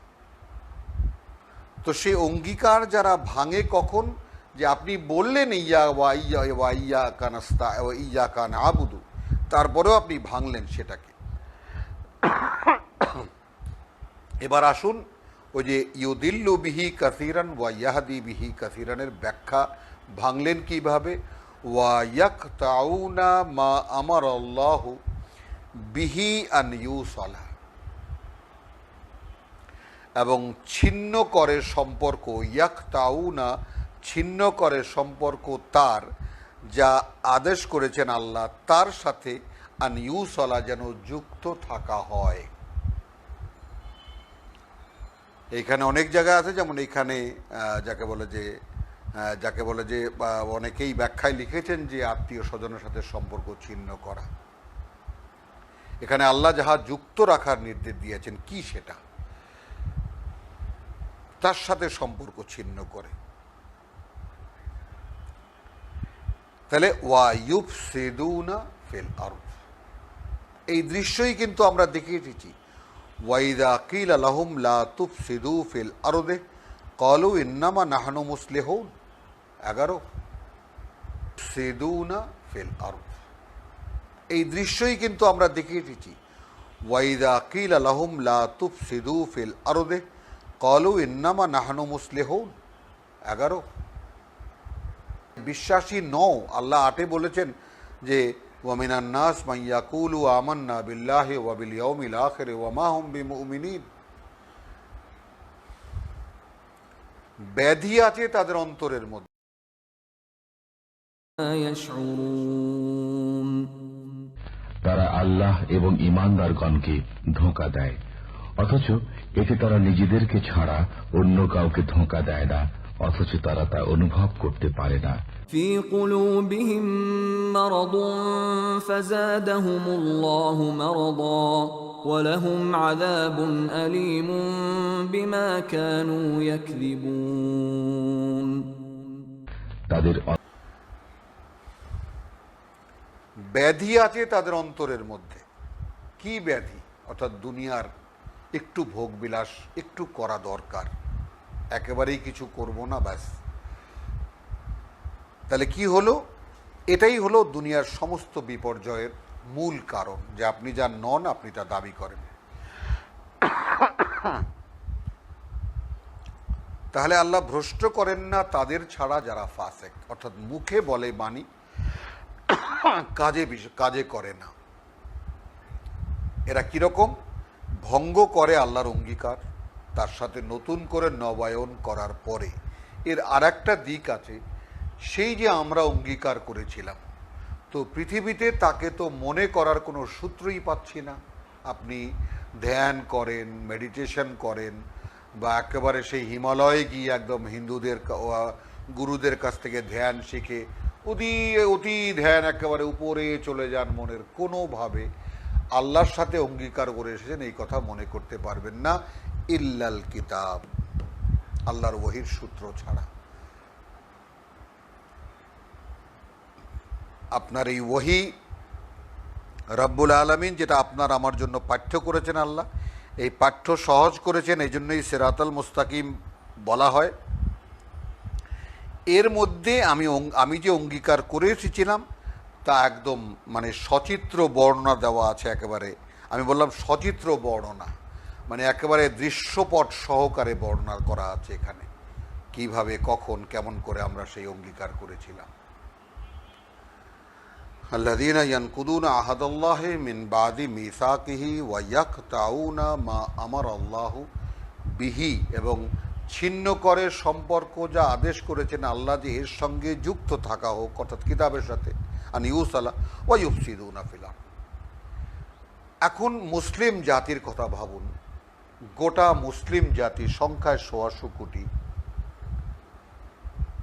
তো সেই অঙ্গীকার যারা ভাঙে কখন? যে আপনি বললেন ইয়্যাকা না'বুদু, তারপরেও আপনি ভাঙলেন সেটাকে। এবার আসুন ওই যে ইউদিল্লু বিহি কাসীরান ওয়া ইয়াহদি বিহি কাসীরানের ব্যাখ্যা ভাঙলেন কিভাবে? ওয়া ইয়াকতাউনা মা আমারাল্লাহু বিহি আন ইউসালা, এবং ছিন্ন করে সম্পর্ক, ইয়াকতাউনা ছিন্ন করে সম্পর্ক তার যা আদেশ করেছেন আল্লাহ তার সাথে, আন ইউসালা যেন যুক্ত থাকা হয়। এইখানে অনেক জায়গা আছে, যেমন এইখানে যাকে বলে যে অনেকেই ব্যাখ্যায় লিখেছেন যে আত্মীয় স্বজনের সাথে সম্পর্ক ছিন্ন করা। এখানে আল্লাহ যাহা যুক্ত রাখার নির্দেশ দিয়েছেন কি সেটা, তার সাথে সম্পর্ক ছিন্ন করে। তাহলে ওয়া ইউফসিদুনা ফিল আরদ, এই দৃশ্যই কিন্তু আমরা দেখে এসেছি। ওয়াইদা কিলা লাহুম লা তুফসিদু ফিল আরদে ক্বালু ইন্নামা নাহনু মুসলিহুন, 11। সিদুনা ফিল আরদ, এই দৃশ্যই কিন্তু আমরা দেখে এসেছি। ওয়াইদা কিলা লাহুম লা তুফসিদু ফিল আরদে ক্বালু ইন্নামা নাহনু মুসলিহুন। 11 বিশ্বাসী নও, আল্লাহ 8 বলেছেন যে ওয়ামিনান নাস মান ইয়াকুলু আমান্না বিল্লাহি ওয়া বিল ইয়াউমিল আখির ওয়া মা হুম বিমুমিনিন। ব্যাধি আছে তাদের অন্তরের মধ্যে, তারা আল্লাহ এবং ঈমানদারগণকে ধোঁকা দেয়, অথচ এতে তারা নিজেদেরকে ছাড়া অন্য কাউকে ধোঁকা দেয় না, অথচ তারা তা অনুভব করতে পারে না। في قلوبهم مرض فزادهم الله مرضا ولهم عذاب أليم بما كانوا يكذبون। তাদের ব্যাধি আছে তাদের অন্তরের মধ্যে। কি ব্যাধি? অর্থাৎ দুনিয়ার একটু ভোগবিলাস একটু করা দরকার, একেবারেই কিছু করব না, ব্যাস। তাহলে কি হলো? এটাই হলো দুনিয়ার সমস্ত বিপর্যয়ের মূল কারণ, যে আপনি যা নন আপনি তা দাবি করেন। তাহলে আল্লাহ ভ্রষ্ট করেন না তাদের ছাড়া যারা ফাসেক, অর্থাৎ মুখে বলে বাণী, কাজে করে না। এরা কিরকম? ভঙ্গ করে আল্লাহর অঙ্গীকার, তার সাথে নতুন করে নবায়ন করার পরে এর আর একটা দিক আছে, সেই যে আমরা অঙ্গীকার করেছিলাম, তো পৃথিবীতে তাকে তো মনে করার কোনো সূত্রই পাচ্ছি না। আপনি ধ্যান করেন, মেডিটেশন করেন, বা একেবারে সেই হিমালয়ে গিয়ে একদম হিন্দুদের গুরুদের কাছ থেকে ধ্যান শিখে অতি ধ্যান একেবারে উপরে চলে যান মনের, কোনোভাবে আল্লাহর সাথে অঙ্গীকার করে এসেছেন এই কথা মনে করতে পারবেন না, ইল্লাল কিতাব, আল্লাহর ওহীর সূত্র ছাড়া। আপনার এই ওহী রব্বুল আলামিন যেটা আপনার আমার জন্য পাঠ্য করেছেন, আল্লাহ এই পাঠ্য সহজ করেছেন, এই জন্যই সিরাতাল মুস্তাকিম বলা হয়। এর মধ্যে আমি যে অঙ্গীকার করে এসেছিলাম তা একদম মানে সচিত্র বর্ণনা দেওয়া আছে, একেবারে আমি বললাম সচিত্র বর্ণনা, মানে একেবারে দৃশ্যপট সহকারে বর্ণনা করা আছে এখানে, কিভাবে কখন কেমন করে আমরা সেই অঙ্গীকার করেছিলাম। আল্লাযীনা ইয়ানকুদুনা আহাদাল্লাহি মিন বাদি মিসাকিহি ওয়া ইয়াকতাউনা মা আমারাল্লাহু বিহি, এবং ছিন্ন করে সম্পর্ক যা আদেশ করেছেন আল্লাহ যে এর সঙ্গে যুক্ত থাকা হোক, অর্থাৎ কিতাবের সাথে, আন ইউসালা ওয়া ইউফসিদুনা ফিল আরদ। এখন মুসলিম জাতির কথা ভাবুন, গোটা মুসলিম জাতি সংখ্যায় ১৬০ কোটি,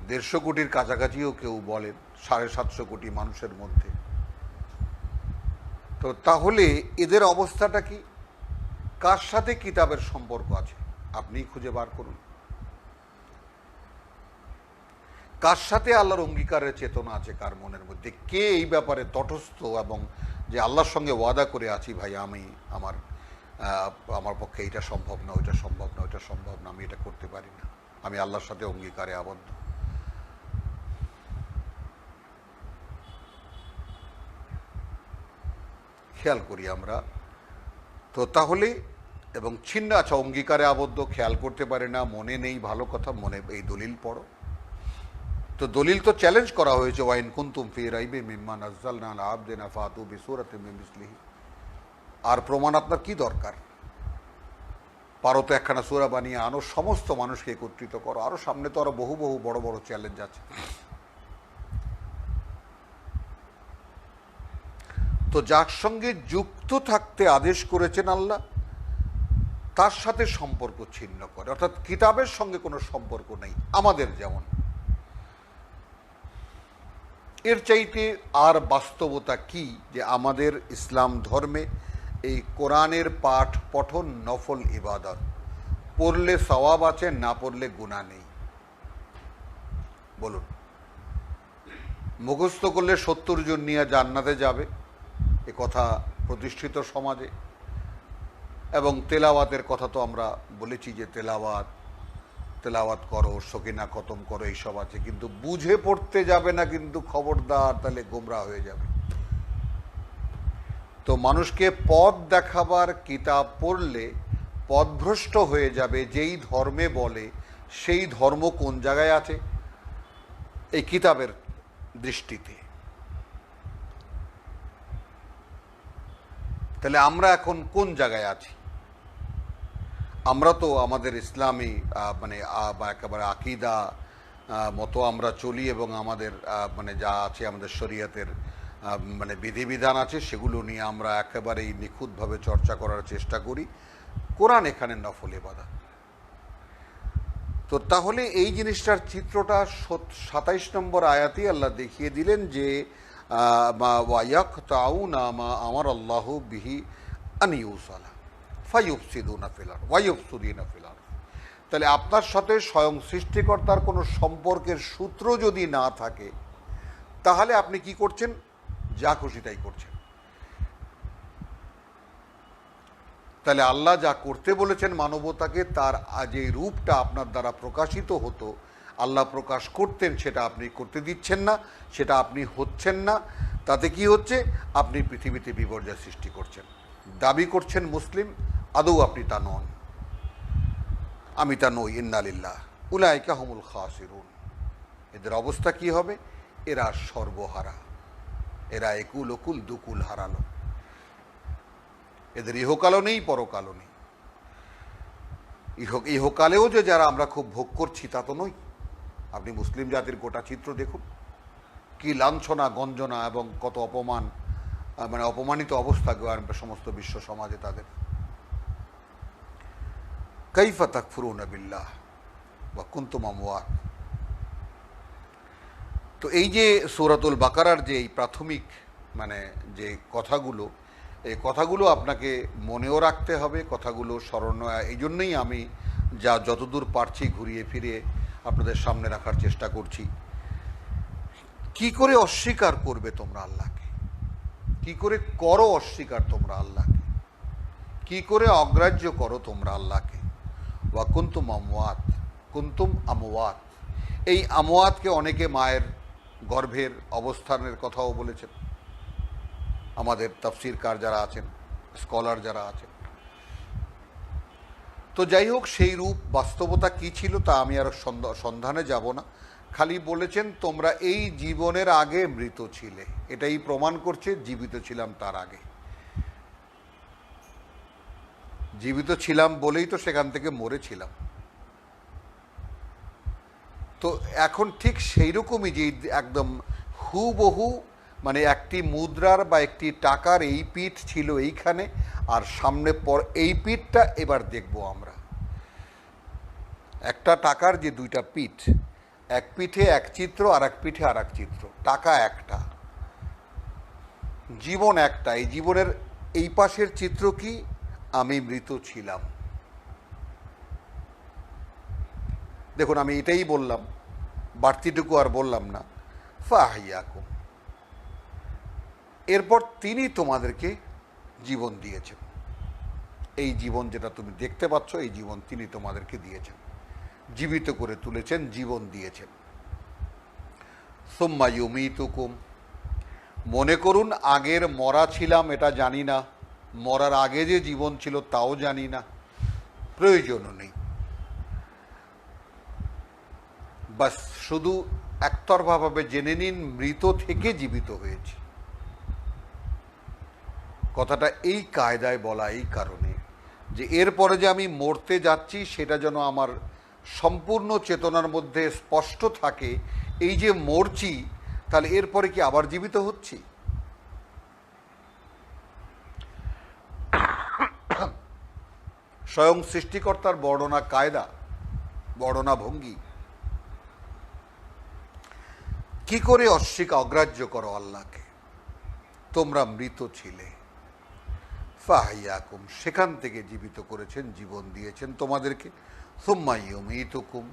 ১৫০ কোটির কাছাকাছিও কেউ বলেন, ৭৫০ কোটি মানুষের মধ্যে। তো তাহলে এদের অবস্থাটা কি? কার সাথে কিতাবের সম্পর্ক আছে আপনি খুঁজে বার করুন। কার সাথে আল্লাহর অঙ্গীকারের চেতনা আছে কার মনের মধ্যে? কে এই ব্যাপারে তটস্থ এবং যে আল্লাহর সঙ্গে ওয়াদা করে আছি, ভাই আমি আমার পক্ষে এটা সম্ভব না, ওইটা সম্ভব না, ওইটা সম্ভব না, আমি এটা করতে পারি না, আমি আল্লাহর সাথে অঙ্গীকারে আবদ্ধ। খেয়াল করি আমরা তো তাহলে, এবং ছিন্ন, আচ্ছা অঙ্গীকারে আবদ্ধ, খেয়াল করতে পারে না, মনে নেই, ভালো কথা, মনে এই দলিল পড়ো। তো দলিল তো চ্যালেঞ্জ করা হয়েছে, ওয়াইন কুনতুম ফি রাইবিন মিম্মা নাযালনা আলা আবদিনা ফাতু বিসূরাতিন মিন মিসলিহি। আর প্রমাণ আপনার কি দরকার? পারো তো একখানা সূরা বানিয়ে আনো, সমস্ত মানুষকে একত্রিত করো, আরো সামনে তো আরো বহু বহু বড় বড় চ্যালেঞ্জ আছে। তো যার সঙ্গে যুক্ত থাকতে আদেশ করেছেন আল্লাহ, তার সাথে সম্পর্ক ছিন্ন করে, অর্থাৎ কিতাবের সঙ্গে কোনো সম্পর্ক নেই আমাদের। যেমন এর চাইতে আর বাস্তবতা কি যে আমাদের ইসলাম ধর্মে এই কোরআনের পাঠ পঠন নফল ইবাদত, পড়লে সওয়াব আছে, না পড়লে গুনাহ নেই। বলুন, মুখস্থ করলে ৭০ জন নিয়ে জান্নাতে যাবে, এ কথা প্রতিষ্ঠিত সমাজে। এবং তেলাওয়াতের কথা তো আমরা বলেছি যে তেলাওয়াত তেলাওয়াত করো, সকিনা খতম করো, এইসব আছে, কিন্তু বুঝে পড়তে যাবে না, কিন্তু খবরদার, তাহলে গোমরা হয়ে যাবে। তো মানুষকে পথ দেখাবার কিতাব পড়লে পথভ্রষ্ট হয়ে যাবে। যেই ধর্মে বলে সেই ধর্ম কোন জায়গায় আছে এই কিতাবের দৃষ্টিতে। তাহলে আমরা এখন কোন জায়গায় আছি? আমরা তো আমাদের ইসলামী একেবারে আকিদা মতো আমরা চলি, এবং আমাদের যা আছে আমাদের শরীয়তের বিধিবিধান আছে, সেগুলো নিয়ে আমরা একেবারেই নিখুঁতভাবে চর্চা করার চেষ্টা করি। কোরআন এখানে নফল ইবাদত। তো তাহলে এই জিনিসটার চিত্রটা 27 নম্বর আয়াতেই আল্লাহ দেখিয়ে দিলেন যে ওয়ায়াকতাউনা মা আমার আল্লাহ বিহি আন ইউসালা ফায়ুফসিদুনা ফিল আরদ ওয়ায়ুফসিদুনা ফিল আরদ। তাহলে আপনার সাথে স্বয়ং সৃষ্টিকর্তার কোনো সম্পর্কের সূত্র যদি না থাকে, তাহলে আপনি কি করছেন? যা খুশি তাই করছেন। তাহলে আল্লাহ যা করতে বলেছেন মানবতাকে, তার যে রূপটা আপনার দ্বারা প্রকাশিত হতো, আল্লাহ প্রকাশ করতেন, সেটা আপনি করতে দিচ্ছেন না, সেটা আপনি হচ্ছেন না। তাতে কি হচ্ছে? আপনি পৃথিবীতে বিপর্যয় সৃষ্টি করছেন। দাবি করছেন মুসলিম, আদৌ আপনি তা নন। আমি তা নই। ইন্না লিল্লাহ উলাইকা হুমুল খাসিরুন। এদের অবস্থা কি হবে? এরা সর্বহারা, এরা একুল ওকুল দুকুল হারালো। এদের ইহকালও নেই, পরকালও নেই। ইহকালেও যে যারা আমরা খুব ভোগ করছি তা তো নই। আপনি মুসলিম জাতির গোটা চিত্র দেখুন, কি লাঞ্ছনা, গঞ্জনা এবং কত অপমান, অপমানিত অবস্থা সমস্ত বিশ্ব সমাজে তাদের। কাইফা তাকফুরুনা বিল্লাহ ওয়া কুনতুম আমওয়াত। তো এই যে সূরাতুল বাকারার যে এই প্রাথমিক যে কথাগুলো, এই কথাগুলো আপনাকে মনেও রাখতে হবে, কথাগুলো স্মরণ। এই জন্যই আমি যতদূর পারছি ঘুরিয়ে ফিরিয়ে আপনাদের সামনে রাখার চেষ্টা করছি। কি করে অস্বীকার করবে তোমরা আল্লাহকে? কি করে করো অস্বীকার তোমরা আল্লাহকে? কি করে অগ্রাহ্য করো তোমরা আল্লাহকে? ওয়া কুনতুম আমওয়াত, কুনতুম আমওয়াত। এই আমওয়াতকে অনেকে মায়ের গর্ভের অবস্থানের কথাও বলেছেন, আমাদের তাফসীরকার যারা আছেন, স্কলার যারা আছেন। তো যাই হোক, সেই রূপ বাস্তবতা কি ছিল তা আমি আর সন্ধানে যাব না। খালি বলেছেন তোমরা এই জীবনের আগে মৃত ছিলে। এটাই প্রমাণ করছে জীবিত ছিলাম তার আগে। জীবিত ছিলাম বলেই তো সেখান থেকে মরেছিলাম। তো এখন ঠিক সেই রকমই যে একদম হুবহু একটি মুদ্রার বা একটি টাকার এই পিঠ ছিল এইখানে, আর সামনে পর এই পিঠটা এবার দেখব আমরা। একটা টাকার যে দুইটা পিঠ, এক পিঠে এক চিত্র আর এক পিঠে আর এক চিত্র। টাকা একটা, জীবন একটা। এই জীবনের এই পাশের চিত্র কি? আমি মৃত ছিলাম। দেখুন, আমি এটাই বললাম, বাড়তিটুকু আর বললাম না। ফাহিয়াকুম, এরপর তিনি তোমাদেরকে জীবন দিয়েছেন। এই জীবন যেটা তুমি দেখতে পাচ্ছ, এই জীবন তিনি তোমাদেরকে দিয়েছেন, জীবিত করে তুলেছেন, জীবন দিয়েছেন। সুম্মা ইউমিতুকুম, মনে করুন আগের মরা ছিলাম এটা জানি না, মরার আগে যে জীবন ছিল তাও জানি না, প্রয়োজনও নেই। বাস শুধু একতরফাভাবে জেনে নিন মৃত থেকে জীবিত হয়েছি। কথাটা এই কায়দায় বলা এই কারণে যে এরপরে যে আমি মরতে যাচ্ছি সেটা যেন আমার সম্পূর্ণ চেতনার মধ্যে স্পষ্ট থাকে। এই যে মরছি, তাহলে এরপরে কি আবার জীবিত হচ্ছি? স্বয়ং সৃষ্টিকর্তার বর্ণনা কায়দা, বর্ণনা ভঙ্গি। কি করে অগ্রাহ্য করো আল্লাহকে? তোমরা মৃত ছিলে, ফাহিয়াকুম, সেখান থেকে জীবিত করেছেন, জীবন দিয়েছেন তোমাদেরকে। সুম্মা ইউমিতুকুম,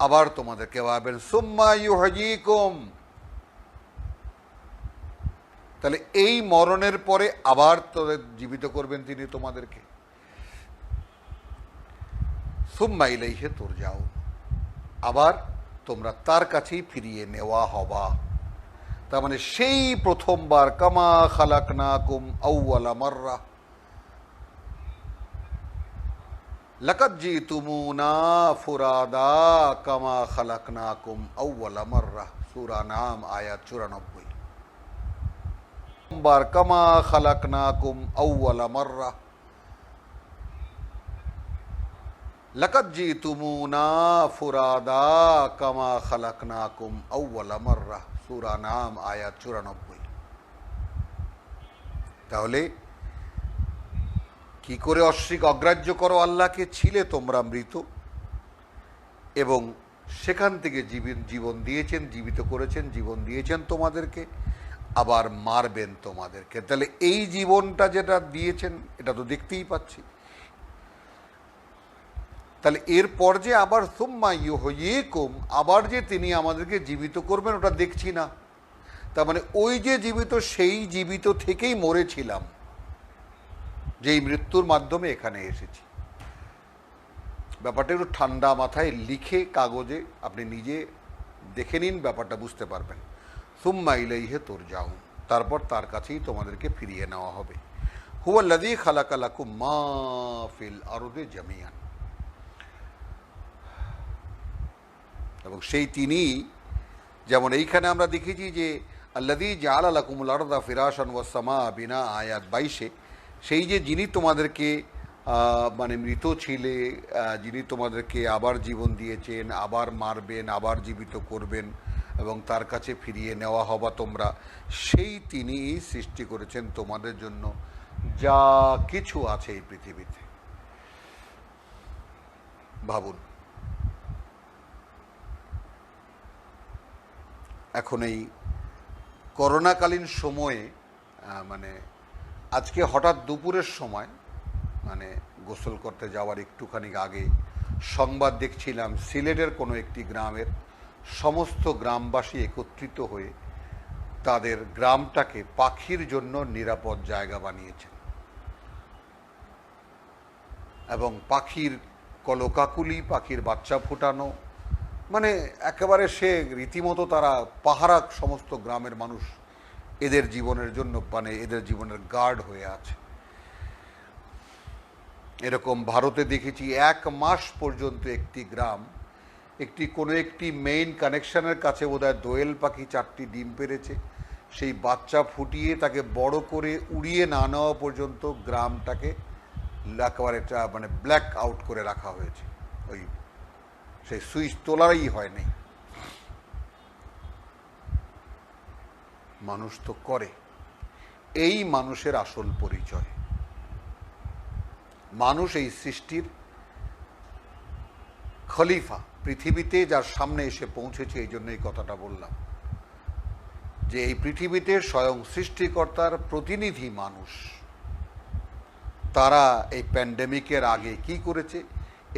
আবার তোমাদেরকে ভাবেন। সুম্মা ইউহয়িকুম, তাহলে এই মরণের পরে আবার জীবিত করবেন তিনি তোমাদেরকে। সুম্মা ইলাইহি তুরজাউন, আবার তোমরা তার কাছেই ফিরিয়ে নেওয়া হবা। তার মানে সেই প্রথমবার, কামা খালাকনাকুম আউওয়ালা মাররা, লাকাদ জিতুমুনা ফুরাদা কামা খালাকনাকুম আউওয়ালা মাররা, সূরা নাম আয়াত 94। প্রথমবার কামা খালাকনাকুম আউওয়ালা মাররা, লাকাদ জিতুমুনা ফুরাদা কামা খালাকনাকুম আউওয়ালা মাররা, সূরা নাম আয়াত 94। তাহলে কি করে অগ্রাহ্য করো আল্লাহকে? ছিলে তোমরা মৃত এবং সেখান থেকে জীবন দিয়েছেন, জীবিত করেছেন, জীবন দিয়েছেন তোমাদেরকে, আবার মারবেন তোমাদেরকে। তাহলে এই জীবনটা যেটা দিয়েছেন এটা তো দেখতেই পাচ্ছি। তাহলে এরপর যে আবার সুম্মা ইউহয়িকুম, আবার যে তিনি আমাদেরকে জীবিত করবেন ওটা দেখছি না। তার মানে ওই যে জীবিত, সেই জীবিত থেকেই মরেছিলাম, যেই মৃত্যুর মাধ্যমে এখানে এসেছি। ব্যাপারটা একটু ঠান্ডা মাথায় লিখে কাগজে আপনি নিজে দেখে নিন, ব্যাপারটা বুঝতে পারবেন। সুম্মা ইলাইহি তুরজাউন, তারপর তার কাছেই তোমাদেরকে ফিরিয়ে নেওয়া হবে। হুয়াল্লাযী খালাকা লাকুম মা ফিল আরদি জামিআন, এবং সেই তিনি, যেমন এইখানে আমরা দেখেছি যে আল্লাযী জাআলা লাকুমুল আরদা ফিরাশান ওয়াস সামা বিনা, আয়াত 22-এ, সেই যে যিনি তোমাদেরকে মানে মৃত ছিলে, যিনি তোমাদেরকে আবার জীবন দিয়েছেন, আবার মারবেন, আবার জীবিত করবেন এবং তার কাছে ফিরিয়ে নেওয়া হবা তোমরা, সেই তিনি সৃষ্টি করেছেন তোমাদের জন্য যা কিছু আছে এই পৃথিবীতে। ভাবুন, এখন এই করোনাকালীন সময়ে মানে আজকে হঠাৎ দুপুরের সময়, মানে গোসল করতে যাওয়ার একটুখানি আগে সংবাদ দেখছিলাম, সিলেটের কোনো একটি গ্রামের সমস্ত গ্রামবাসী একত্রিত হয়ে তাদের গ্রামটাকে পাখির জন্য নিরাপদ জায়গা বানিয়েছেন এবং পাখির কলকাকুলি, পাখির বাচ্চা ফোটানো, মানে একেবারে সে রীতিমতো তারা পাহারা, সমস্ত গ্রামের মানুষ এদের জীবনের জন্য, মানে এদের জীবনের গার্ড হয়ে আছে। এরকম ভারতে দেখেছি 1 মাস পর্যন্ত একটি গ্রাম, কোনো একটি মেইন কানেকশনের কাছে বোধহয় দোয়েল পাখি 4টি ডিম পেড়েছে, সেই বাচ্চা ফুটিয়ে তাকে বড় করে উড়িয়ে না নেওয়া পর্যন্ত গ্রামটাকে একেবারে মানে ব্ল্যাক আউট করে রাখা হয়েছে। ওই সেই সুইচ তোলারই হয়নি। মানুষ তো করে, এই মানুষের আসল পরিচয়। মানুষ এই সৃষ্টির খলিফা, পৃথিবীতে যার সামনে এসে পৌঁছেছে। এই জন্য এই কথাটা বললাম যে এই পৃথিবীতে স্বয়ং সৃষ্টিকর্তার প্রতিনিধি মানুষ। তারা এই প্যান্ডেমিকের আগে কি করেছে?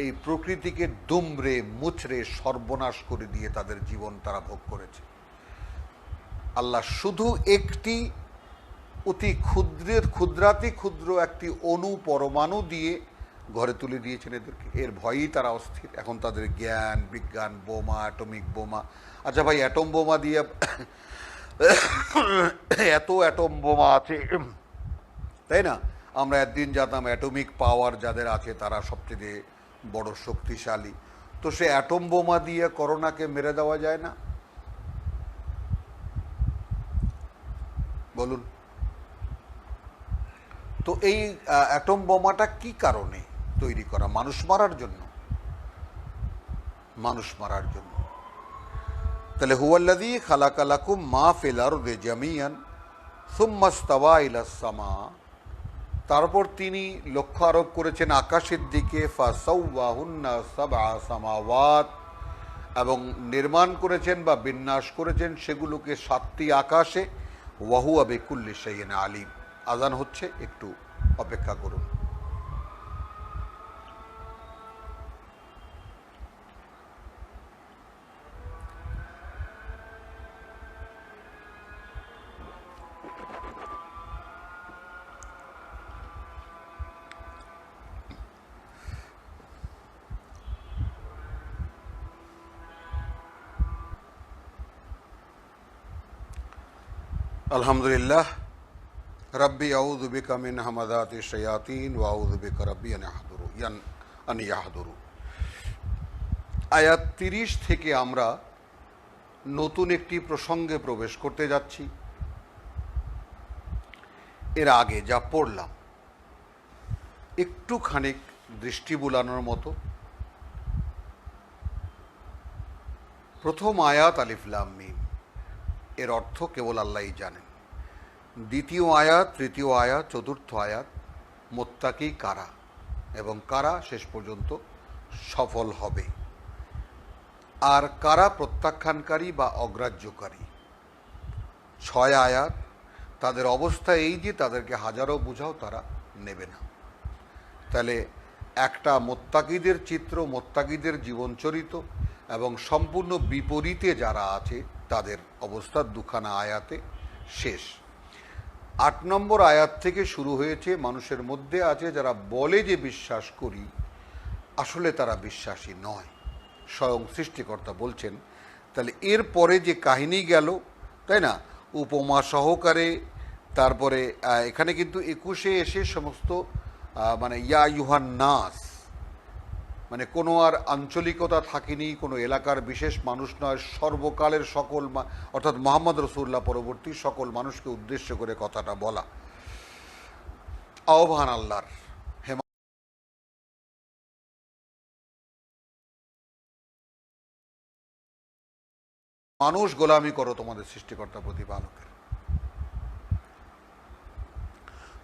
এই প্রকৃতিকে দুমড়ে মুচড়ে সর্বনাশ করে দিয়ে তাদের জীবন তারা ভোগ করেছে। আল্লাহ শুধু একটি অতি ক্ষুদ্রাতি ক্ষুদ্র একটি অণু, পরমাণু দিয়ে ঘরে তুলে দিয়েছেন এদেরকে। এর ভয়েই তারা অস্থির। এখন তাদের জ্ঞান, বিজ্ঞান, বোমা, অ্যাটমিক বোমা। আচ্ছা ভাই, অ্যাটম বোমা দিয়ে এত অ্যাটম বোমা আছে, তাই না? আমরা একদিন জানতাম অ্যাটমিক পাওয়ার যাদের আছে তারা সবচেয়ে বড় শক্তিশালী। তো সে অ্যাটম বোমা দিয়ে করোনাকে মেরে দেওয়া যায় না? বলুন তো। এই অ্যাটম বোমাটা কি কারণে তৈরি করা? মানুষ মারার জন্য, মানুষ মারার জন্য। তাহলে হুয়াল্লাযী খালাকা লাকুম মা ফিল আরদি জামিআন সুম্মা ইসতাওয়া ইলাস সামা, তারপর তিনি লক্ষ্য আরোপ করেছেন আকাশের দিকে, ফাসাওয়াহুন্না সাবআ সামাওয়াত, এবং নির্মাণ করেছেন বা বিন্যাস করেছেন সেগুলোকে 7টি আকাশে। ওয়া হুয়া বিকুল্লি শাইইন আলিম। আজান হচ্ছে, একটু অপেক্ষা করুন। আলহামদুলিল্লাহ। রব্বি আউযু বিকা মিন হামাযাতিশ শায়াতিন ওয়া আউযু বিকা রব্বি আন ইয়াহদুরু। আয়াত 30 থেকে আমরা নতুন একটি প্রসঙ্গে প্রবেশ করতে যাচ্ছি। এর আগে যা পড়লাম একটু খানিক দৃষ্টি বুলানোর মতো। প্রথম আয়াত আলিফ লাম মিম, এর অর্থ কেবল আল্লাহই জানেন। দ্বিতীয় আয়াত, তৃতীয় আয়াত, চতুর্থ আয়াত মুত্তাকি কারা এবং কারা শেষ পর্যন্ত সফল হবে, আর কারা প্রত্যাখ্যানকারী বা অগ্রাহ্যকারী। 6 আয়াত তাদের অবস্থা এই যে তাদেরকে হাজারো বুঝাও তারা নেবে না। তাহলে একটা মোত্তাকিদের চিত্র, মোত্তাকিদের জীবনচরিত এবং সম্পূর্ণ বিপরীতে যারা আছে তাদের অবস্থা দুখানা আয়াতে শেষ। 8 নম্বর আয়াত থেকে শুরু হয়েছে। মানুষের মধ্যে আছে যারা বলে যে বিশ্বাস করি, আসলে তারা বিশ্বাসী নয়, স্বয়ং সৃষ্টিকর্তা বলছেন। তাহলে এর পরে যে কাহিনী গেল, তাই না, উপমা সহকারে, তারপরে এখানে কিন্তু 21-এ এসে সমস্ত মানে ইয়া ইউহান নাস, মানে কোনো আর আঞ্চলিকতা থাকেনি, কোনো এলাকার বিশেষ মানুষ নয়, সর্বকালের সকল অর্থাৎ মুহাম্মদ রাসূলুল্লাহ পরবর্তী সকল মানুষকে উদ্দেশ্য করে কথাটা বলা। আহ্বান আল্লাহর, মানুষ গোলামি করো তোমাদের সৃষ্টিকর্তা প্রতিপালকের।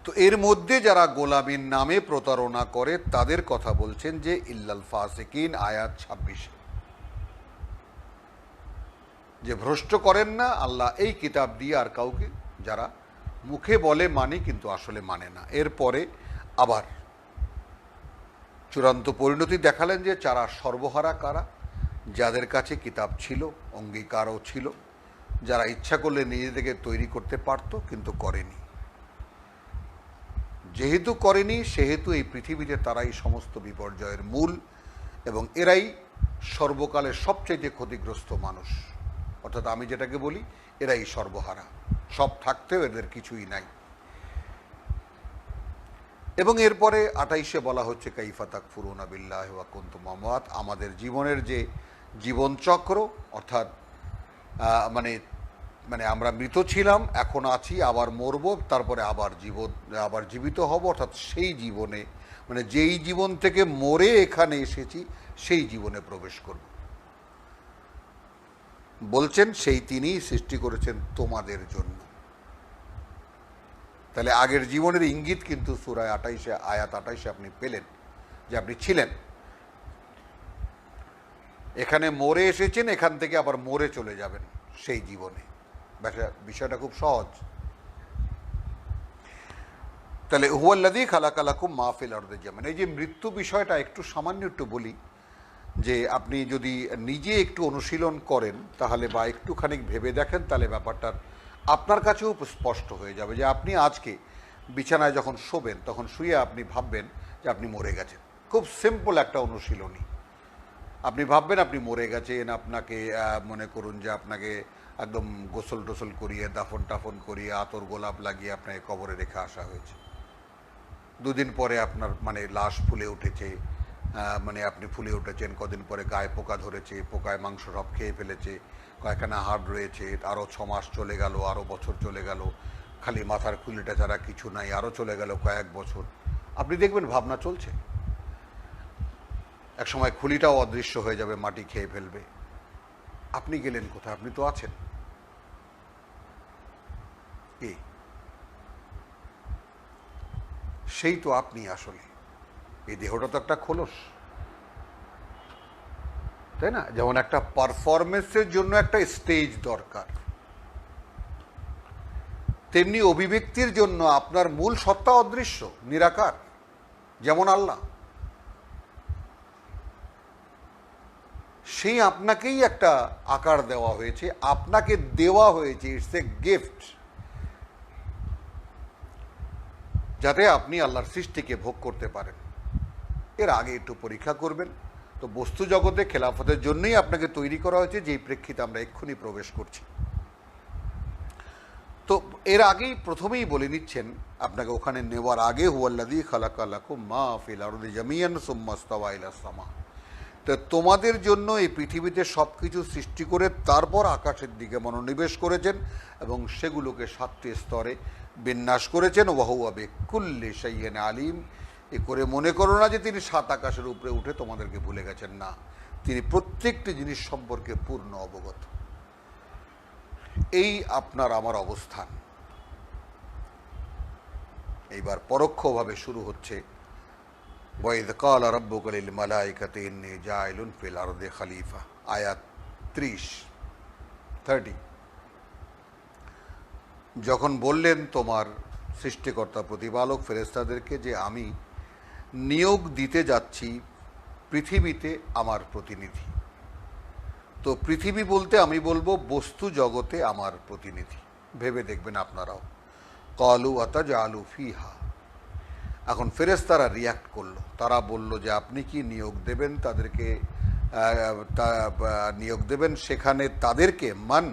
তো এর মধ্যে যারা গোলামির নামে প্রতারণা করে তাদের কথা বলছেন যে ইল্লাল ফাসিকিন, আয়াত 26, যে ভ্রষ্ট করেন না আল্লাহ এই কিতাব দিয়ে আর কাউকে, যারা মুখে বলে মানে কিন্তু আসলে মানে না। এরপরে আবার চূড়ান্ত পরিণতি দেখালেন যে যারা সর্বহারা কারা, যাদের কাছে কিতাব ছিল, অঙ্গীকারও ছিল, যারা ইচ্ছা করলে নিজেদেরকে তৈরি করতে পারত কিন্তু করেনি। যেহেতু করেনি সেহেতু এই পৃথিবীতে তারাই সমস্ত বিপর্যয়ের মূল এবং এরাই সর্বকালের সবচেয়ে ক্ষতিগ্রস্ত মানুষ। অর্থাৎ আমি যেটাকে বলি এরাই সর্বহারা, সব থাকতেও এদের কিছুই নাই। এবং এরপরে 28-এ বলা হচ্ছে কাইফা তাকফুরুনা বিল্লাহি ওয়া কুনতুম আমওয়াত, আমাদের জীবনের যে জীবনচক্র, অর্থাৎ মানে আমরা মৃত ছিলাম, এখন আছি, আবার মরব, তারপরে আবার জীবিত হব, অর্থাৎ সেই জীবনে, মানে যেই জীবন থেকে মরে এখানে এসেছি সেই জীবনে প্রবেশ করব। বলছেন সেই তিনিই সৃষ্টি করেছেন তোমাদের জন্য। তাহলে আগের জীবনের ইঙ্গিত কিন্তু সূরা 28-এ, আয়াত 28-এ আপনি পেলেন যে আপনি ছিলেন, এখানে মরে এসেছেন, এখান থেকে আবার মরে চলে যাবেন সেই জীবনে। বিষয়টা খুব সহজ। তাহলে হুয়াল্লাযী খালাকা লাকুম মা ফিল আরদি জামিআন, এই যে মৃত্যু বিষয়টা একটু সামান্য একটু বলি, যে আপনি যদি নিজে একটু অনুশীলন করেন তাহলে, বা একটুখানি ভেবে দেখেন, তাহলে ব্যাপারটা আপনার কাছেও স্পষ্ট হয়ে যাবে। যে আপনি আজকে বিছানায় যখন শোবেন তখন শুয়ে আপনি ভাববেন যে আপনি মরে গেছেন। খুব সিম্পল একটা অনুশীলনী। আপনি ভাববেন আপনি মরে গেছেন, আপনাকে মনে করুন যে আপনাকে একদম গোসল টোসল করিয়ে, দাফন টাফন করিয়ে, আতর গোলাপ লাগিয়ে আপনাকে কবরে রেখে আসা হয়েছে। 2 দিন পরে আপনার মানে লাশ ফুলে উঠেছে, মানে আপনি ফুলে উঠেছেন, কদিন পরে গায়ে পোকা ধরেছে, পোকায় মাংস সব খেয়ে ফেলেছে, কয়েকখানা হাড় রয়েছে, আরও 6 মাস চলে গেল, আরও বছর চলে গেল, খালি মাথার খুলিটা ছাড়া কিছু নাই, আরও চলে গেল কয়েক বছর। আপনি দেখবেন ভাবনা চলছে, এক সময় খুলিটাও অদৃশ্য হয়ে যাবে, মাটি খেয়ে ফেলবে। আপনি গেলেন কোথায়? আপনি তো আছেন। কি? সেই তো আপনি আসলে। এই দেহটা তো একটা খোলস, তাই না? যেমন একটা পারফরমেন্সের জন্য একটা স্টেজ দরকার, তেমনি অভিব্যক্তির জন্য আপনার মূল সত্তা অদৃশ্য, নিরাকার, যেমন আল্লাহ। সেই আপনাকেই একটা আকার দেওয়া হয়েছে, আপনাকে দেওয়া হয়েছে, ইটস এ গিফট, যাতে আপনি আল্লাহর সৃষ্টিকে ভোগ করতে পারেন। এর আগে একটু পরীক্ষা করবেন। তো বস্তু জগতে খেলাফতের জন্যই আপনাকে তৈরি করা হয়েছে, যেই প্রেক্ষিতে আমরা এক্ষুনি প্রবেশ করছি। তো তো এর আগেই প্রথমেই বলে নিচ্ছেন আপনাকে, ওখানে নেওয়ার আগে হুয়াল্লাযী খালাকা লাকুম মা ফিল আরদি জামিয়ান সুম্মা ইস্তাওয়া ইলাস সামা, তো তোমাদের জন্য এই পৃথিবীতে সব কিছু সৃষ্টি করে তারপর আকাশের দিকে মনোনিবেশ করেছেন এবং সেগুলোকে 7টি স্তরে বিন্যাস করেছেন। ওয়াহুয়া বিকুল্লি শাইইন আলিম, এ করে মনে করো না যে তিনি 7 আকাশের উপরে উঠে তোমাদেরকে ভুলে গেছেন, না, তিনি প্রত্যেকটি জিনিস সম্পর্কে পূর্ণ অবগত। এই আপনার আমার অবস্থান। এইবার পরোক্ষভাবে শুরু হচ্ছে ওয়াইদ ক্বালা রাব্বুকা লিল মালাইকাতি ইন্নী জাইলুন ফিল আরদি খলিফা, আয়াত 30। যখন বললেন তোমার সৃষ্টিকর্তা প্রতিপালক ফেরেশতাদেরকে যে আমি নিয়োগ দিতে যাচ্ছি পৃথিবীতে আমার প্রতিনিধি, তো পৃথিবী বলতে আমি বলবো বস্তু জগতে আমার প্রতিনিধি, ভেবে দেখবেন আপনারাও। ক্বালু আতাজআলু ফিহা, এখন ফেরেশতারা রিয়াক্ট করলো, তারা বলল যে আপনি কি নিয়োগ দেবেন তাদেরকে, নিয়োগ দেবেন সেখানে তাদেরকে মান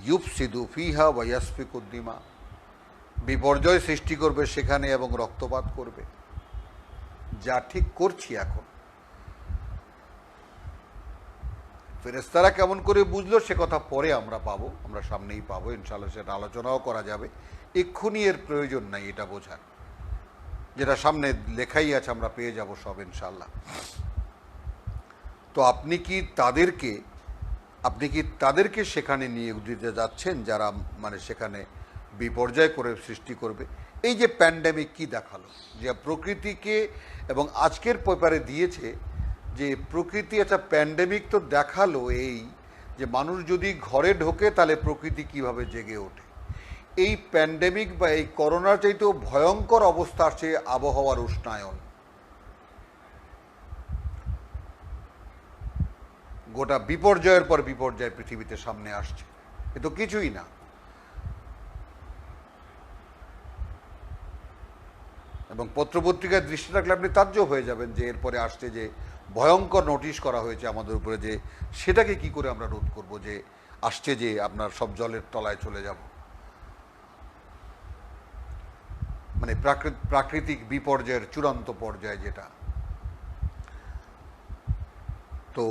ইউফসিদু ফিহা ওয়া ইয়াসফিকু দিমা, বিপর্যয় সৃষ্টি করবে সেখানে এবং রক্তপাত করবে, যা ঠিক করছি এখন। ফেরেশতারা কেমন করে বুঝলো সে কথা পরে আমরা পাবো, আমরা সামনেই পাবো ইনশাআল্লাহ, সেটা আলোচনাও করা যাবে। এক্ষুনি এর প্রয়োজন নাই এটা বোঝার, যেটা সামনে লেখাই আছে আমরা পেয়ে যাব সব ইনশাআল্লাহ। তো আপনি কি তাদেরকে সেখানে নিয়োগ দিতে যাচ্ছেন যারা মানে সেখানে বিপর্যয় করে সৃষ্টি করবে? এই যে প্যান্ডেমিক কি দেখালো, যে প্রকৃতিকে, এবং আজকের পেপারে দিয়েছে যে প্রকৃতি একটা প্যান্ডেমিক তো দেখালো, এই যে মানুষ যদি ঘরে ঢোকে তাহলে প্রকৃতি কিভাবে জেগে ওঠে। এই প্যান্ডেমিক বা এই করোনার চাইতেও ভয়ঙ্কর অবস্থা আসছে আবহাওয়ার উষ্ণায়ন। গোটা বিপর্যয়ের পর বিপর্যয় পৃথিবীতে সামনে আসছে, এ তো কিছুই না। এবং পত্রপত্রিকায় দৃষ্টি রাখলে আপনি তাজ্জব হয়ে যাবেন যে এরপরে আসছে যে ভয়ঙ্কর নোটিশ করা হয়েছে আমাদের উপরে, যে সেটাকে কি করে আমরা রোধ করব, যে আসছে যে আপনার সব জলের তলায় চলে যাব, মানে প্রাকৃতিক বিপর্যয়ের চূড়ান্ত পর্যায়ে যেটা। তো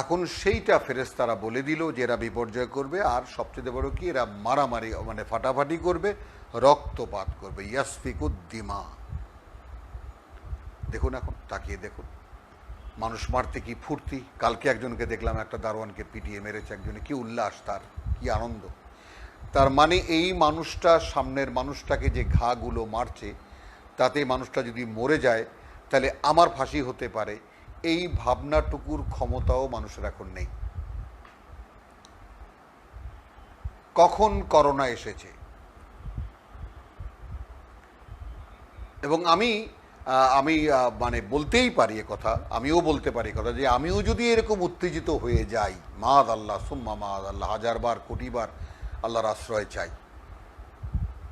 এখন সেইটা ফেরেশতারা বলে দিল যে এরা বিপর্যয় করবে, আর সবচেয়ে বড় কি, এরা মারামারি মানে ফাটাফাটি করবে, রক্তপাত করবে, ইয়াসফিকুদ দিমা। দেখুন এখন তাকিয়ে দেখুন, মানুষ মারতে কি ফুর্তি। কালকে একজনকে দেখলাম, একটা দারোয়ানকে পিটিয়ে মেরেছে একজনে, কি উল্লাস, তার কি আনন্দ। তার মানে এই মানুষটা, সামনের মানুষটাকে যে ঘাগুলো মারছে তাতে মানুষটা যদি মরে যায় তাহলে আমার ফাঁসি হতে পারে, এই ভাবনাটুকুর ক্ষমতাও মানুষের এখন নেই। কখন করোনা এসেছে, এবং আমি মানে বলতেই পারি কথা, আমিও বলতে পারি কথা, যে আমিও যদি এরকম উত্তেজিত হয়ে যাই, মাদ আল্লাহ সুম্মা মাদ আল্লাহ, 1000 বার কোটি বার আল্লাহর আশ্রয় চাই,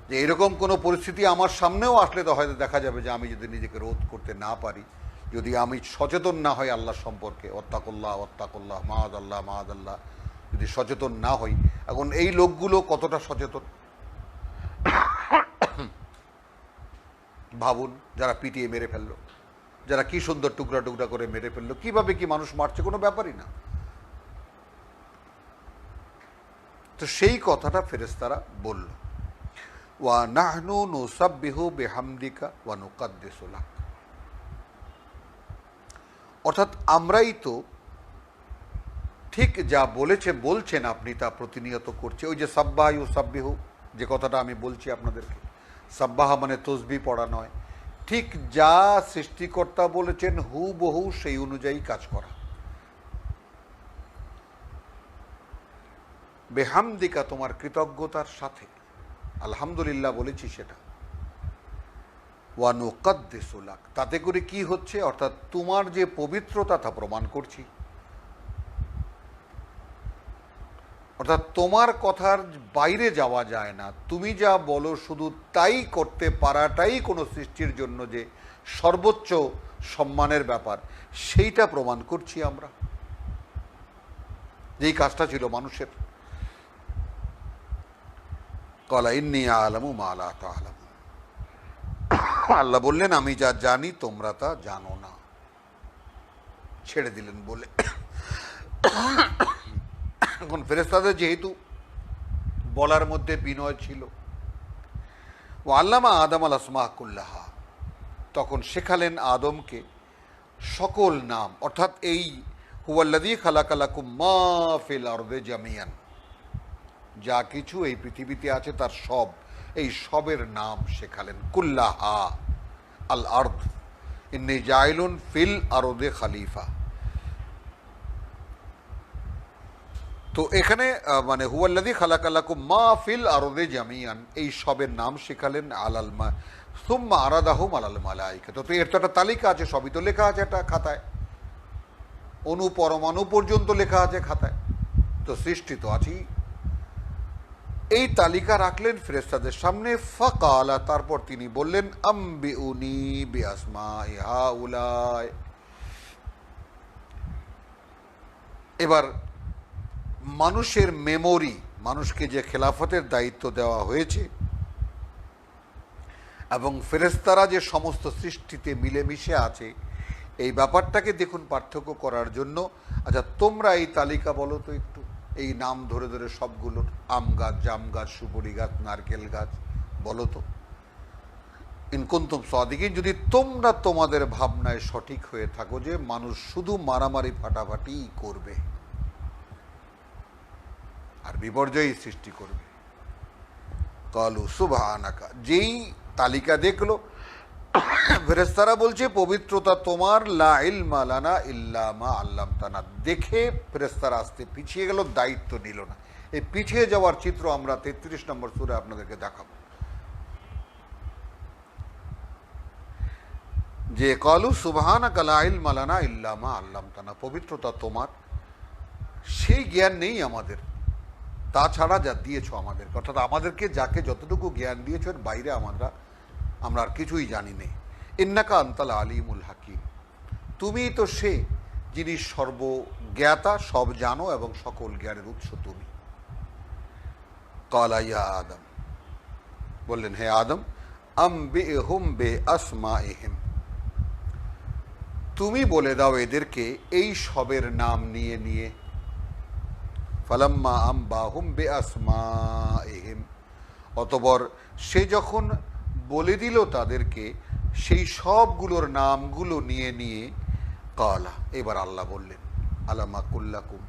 যে এরকম কোনো পরিস্থিতি আমার সামনেও আসলে তো হয়তো দেখা যাবে যে আমি যদি নিজেকে রোধ করতে না পারি, যদি আমি সচেতন না হই আল্লাহ সম্পর্কে, ওয়াত্তাকুল্লাহ মাদ আল্লাহ, যদি সচেতন না হই। এখন এই লোকগুলো কতটা সচেতন ভাবুন, যারা পিটিয়ে মেরে ফেললো, যারা কি সুন্দর টুকরা টুকরা করে মেরে ফেললো, কিভাবে কি মানুষ মারছে কোনো ব্যাপারই না। তো সেই কথাটা ফেরেশতারা বলল, ওয়া নাহনু নুসাব্বিহু বিহামদিকা ওয়া নুকাদ্দিসু লাক, অর্থাৎ আমরাই তো ঠিক যা বলছেন আপনি তা প্রতিনিয়ত করছে। ওই যে সাব্বাহ ইউসাব্বিহু, যে কথাটা আমি বলছি আপনাদেরকে, সাব্বাহা মানে তসবিহ পড়া নয়, ঠিক যা সৃষ্টিকর্তা বলেছেন হুবহু সেই অনুযায়ী কাজ করা। বেহামদিকা তোমার কৃতজ্ঞতার সাথে, আলহামদুলিল্লাহ বলেছি সেটা। ওয়া নুকাদ্দিসু লাক, তাতে করে কি হচ্ছে, অর্থাৎ তোমার যে পবিত্রতা তা প্রমাণ করছি, অর্থাৎ তোমার কথার বাইরে যাওয়া যায় না, তুমি যা বলো শুধু তাই করতে পারাটাই কোনো সৃষ্টির জন্য যে সর্বোচ্চ সম্মানের ব্যাপার, সেইটা প্রমাণ করছি আমরা। যেই কাজটা ছিল মানুষের, ক্বালা ইন্নী আ'লামু মা লা তা'লামুন, আল্লাহ বললেন আমি যা জানি তোমরা তা জানো না। ছেড়ে দিলেন বলে। এখন ফেরেশতাদের যেহেতু বলার মধ্যে বিনয় ছিল, ও আল্লামা আদম আল আসমা কুল্লাহা, তখন শেখালেন আদমকে সকল নাম, অর্থাৎ এই হুয়াল্লাযী খালাকালাকুম মা ফিল আরদি জামিয়ান, যা কিছু এই পৃথিবীতে আছে তার সব, এই সবের নাম শেখালেন। কুল্লাহা আল আরদ ইন্নী জাইলুন ফিল আরদে খালিফা। তো এখানে মানে হুয়াল্লাযী খালাকালাকুম মা ফিল আরদি জামিয়ান, এই সবের নাম শেখালেন। আলাল মা সুম্মা আরাদাহুম আলাল মালাইকা, তো এর তো একটা তালিকা আছে, সবই তো লেখা আছে একটা খাতায়, অণু পরমাণু পর্যন্ত লেখা আছে খাতায়, তো সৃষ্টি তো আছেই। এই তালিকা রাখলেন ফেরেশতাদের সামনে। ফাকালা, তারপর তিনি বললেন আম্বিউনি বিআসমাই হাউলাই। এবার মানুষের মেমোরি, মানুষকে যে খেলাফতের দায়িত্ব দেওয়া হয়েছে এবং ফেরেশতারা যে সমস্ত সৃষ্টিতে মিলেমিশে আছে, এই ব্যাপারটাকে দেখুন পার্থক্য করার জন্য। আচ্ছা তোমরা এই তালিকা বলো তো একটু, এই নাম ধরে ধরে সবগুলোর, আম গাছ, জাম গাছ, সুপারি গাছ, নারকেল গাছ, বলো তো। ইন কুনতুম সাদিকিন, যদি তোমরা তোমাদের ভাবনায় সঠিক হয়ে থাকো যে মানুষ শুধু মারামারি ফাটাফাটি করবে আর বিপর্যয় সৃষ্টি করবে। কালু সুবহানাকা, যেই তালিকা দেখলো ফেরেশতারা বলছে পবিত্রতা তোমার, লা ইলমা লানা ইল্লা মা আল্লামতানা। দেখে ফেরেশতারা আসতে পিছিয়ে গেল, দায়িত্ব নিল না। এই পিছিয়ে যাওয়ার চিত্র আমরা 33 নম্বর সূরা আপনাদেরকে দেখাবো, যে কালু সুবহানাকা লা ইলমা লানা ইল্লা মা আল্লামতানা, পবিত্রতা তোমার, সেই জ্ঞান নেই আমাদের, তাছাড়া যা দিয়েছো আমাদেরকে, অর্থাৎ আমাদেরকে যাকে যতটুকু জ্ঞান দিয়েছো এর বাইরে আমরা আর কিছুই জানি নেই। ইন্নাকা আনতাল আলিমুল হাকিম, তুমি তো সে যিনি সর্বজ্ঞাতা, সব জানো এবং সকল জ্ঞানের উৎস তুমি। ক্বালা ইয়া আদম, বললেন হে আদম, আম্বিহুম বিআসমাইহিম, তুমি বলে দাও এদেরকে এই সবের নাম নিয়ে নিয়ে। ফালাম্মা আম্বাহুম বিআসমাইহিম, অতঃপর সে যখন বলে দিল তাদেরকে সেই সবগুলোর নামগুলো নিয়ে নিয়ে, কালা, এবার আল্লাহ বললেন আলামা কুল্লাকুম,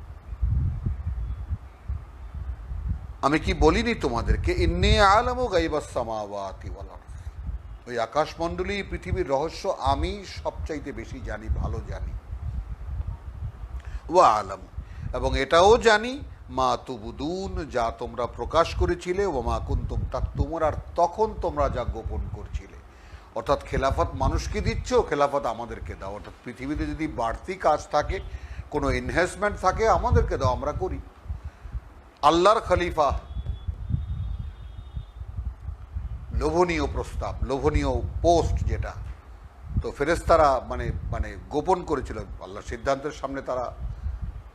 আমি কি বলিনি তোমাদেরকে, ইন্নী আ'লামু গায়বাস সামাওয়াতি ওয়াল আরদ, ওই আকাশমণ্ডলী পৃথিবীর রহস্য আমি সবচাইতে বেশি জানি, ভালো জানি। ওয়া আ'লামু, এবং এটাও জানি, মা তুবুদুন, যা তোমরা প্রকাশ করেছিলে, ও মা কুনতুম তাকতুমুন, আর তখন তোমরা যা গোপন করছিলে। অর্থাৎ খেলাফত মানুষকে দিচ্ছ, খেলাফত আমাদেরকে দাও। অর্থাৎ পৃথিবীতে যদি বাড়তি কাজ থাকে, কোনো এনহ্যান্সমেন্ট থাকে, আমাদেরকে দাও, আমরা করি। আল্লাহর খলিফা, লোভনীয় প্রস্তাব, লোভনীয় পোস্ট যেটা, তো ফেরেশতারা মানে গোপন করেছিল, আল্লাহর সিদ্ধান্তের সামনে তারা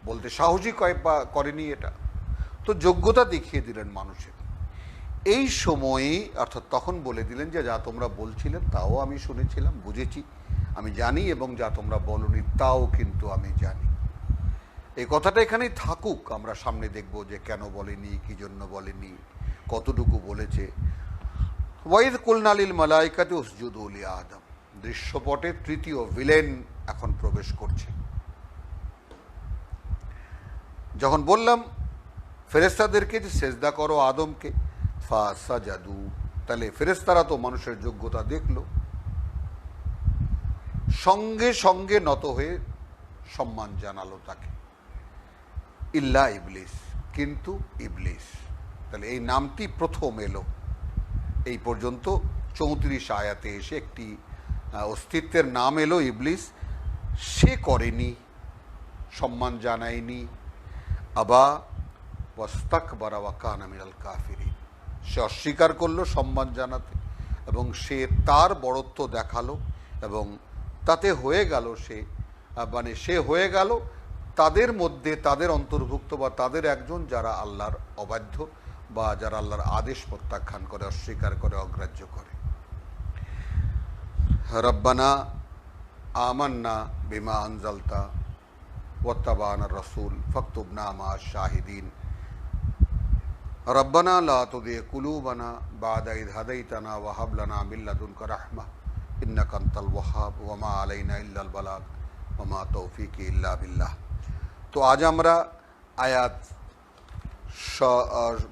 বলতে সাহসী করেনি এটা, তো যোগ্যতা দেখিয়ে দিলেন মানুষের। এই সময়ে অর্থাৎ তখন বলে দিলেন যে যা তোমরা বলছিলেন তাও আমি শুনেছিলাম, বুঝেছি, আমি জানি, এবং যা তোমরা বলনি তাও কিন্তু আমি জানি। এই কথাটা এখানেই থাকুক, আমরা সামনে দেখব যে কেন বলেনি, কি জন্য বলেনি, কতটুকু বলেছে। ওয়াইদ কুলনা লিল মালাইকাতি উসজুদু লি আদম, দৃশ্যপটে তৃতীয় ভিলেন এখন প্রবেশ করছে। যখন বললাম ফেরেশতাদেরকে যে সেজদা করো আদমকে, ফাসাজাদু, তাহলে ফেরেশতারা তো মানুষের যোগ্যতা দেখলো, সঙ্গে সঙ্গে নত হয়ে সম্মান জানালো তাকে। ইল্লা ইবলিস, কিন্তু ইবলিস, তাহলে এই নামটি প্রথম এলো এই পর্যন্ত 34 আয়াতে এসে একটি অস্তিত্বের নাম এলো ইবলিস। সে করেনি, সম্মান জানায়নি। আবা ওয়াস্তাকবারা ওয়া কানা মিনাল কাফিরিন, সে অস্বীকার করলো সম্মান জানাতে এবং সে তার বড়ত্ব দেখালো এবং তাতে হয়ে গেল সে হয়ে গেল তাদের মধ্যে, তাদের অন্তর্ভুক্ত বা তাদের একজন যারা আল্লাহর অবাধ্য বা যারা আল্লাহর আদেশ প্রত্যাখ্যান করে, অস্বীকার করে, অগ্রাহ্য করে। রব্বানা আমান্না বিমা আনজালতা ওয়াত্তাবানা রাসূল ফাকতুবনা মা শাহিদিন রব্বানা লা তুযিগ কুলুবানা বা'দা ইয হাদাইতানা ওয়া হাব লানা মিন লাদুনকা রাহমাহ ইন্নাকা আনতাল ওয়াহ্হাব ওয়া মা আলাইনা ইল্লাল বালাগ ওয়া মা তাওফীকি ইল্লা বিল্লাহ। তো আজ আমরা আয়াত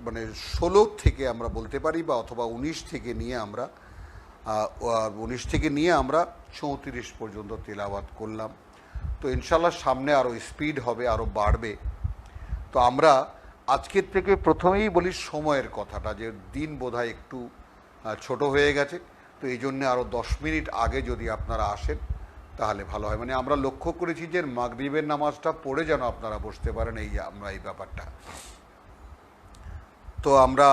মানে 16 থেকে আমরা বলতে পারি, বা অথবা 19 থেকে নিয়ে আমরা 34 পর্যন্ত তেলাওয়াত করলাম। তো ইনশাল্লাহ সামনে আরও স্পিড হবে, আরও বাড়বে। তো আমরা আজকের থেকে প্রথমেই বলি সময়ের কথাটা, যে দিন বোধহয় একটু ছোট হয়ে গেছে, তো এই জন্যে আরও 10 মিনিট আগে যদি আপনারা আসেন তাহলে ভালো হয়। মানে আমরা লক্ষ্য করেছি যে মাগরিবের নামাজটা পড়ে যেন আপনারা বসতে পারেন, এই ব্যাপারটা। তো আমরা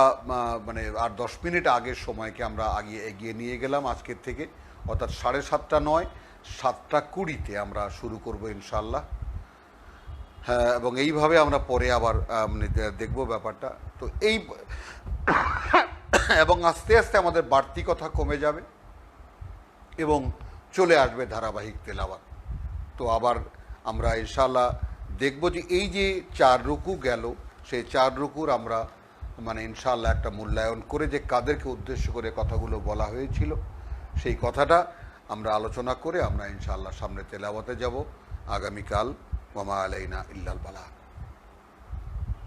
মানে আর 10 মিনিট আগের সময়কে আমরা এগিয়ে নিয়ে গেলাম আজকের থেকে, অর্থাৎ 7:30 নয়, 7:20 আমরা শুরু করব ইনশাল্লাহ। হ্যাঁ, এবং এইভাবে আমরা পরে আবার মানে দেখব ব্যাপারটা। তো এই এবং আস্তে আস্তে আমাদের বাড়তি কথা কমে যাবে এবং চলে আসবে ধারাবাহিক তেলাওয়াত। তো আবার আমরা ইনশাল্লাহ দেখব যে এই যে 4 রুকু গেল, সেই 4 রুকুর আমরা মানে ইনশাআল্লাহ একটা মূল্যায়ন করে যে কাদেরকে উদ্দেশ্য করে কথাগুলো বলা হয়েছিল, সেই কথাটা আমরা আলোচনা করে আমরা ইনশাআল্লাহ সামনে তেলাওয়াতে যাব আগামীকাল। ওয়া মা আলাইনা ইল্লাল বালাগ।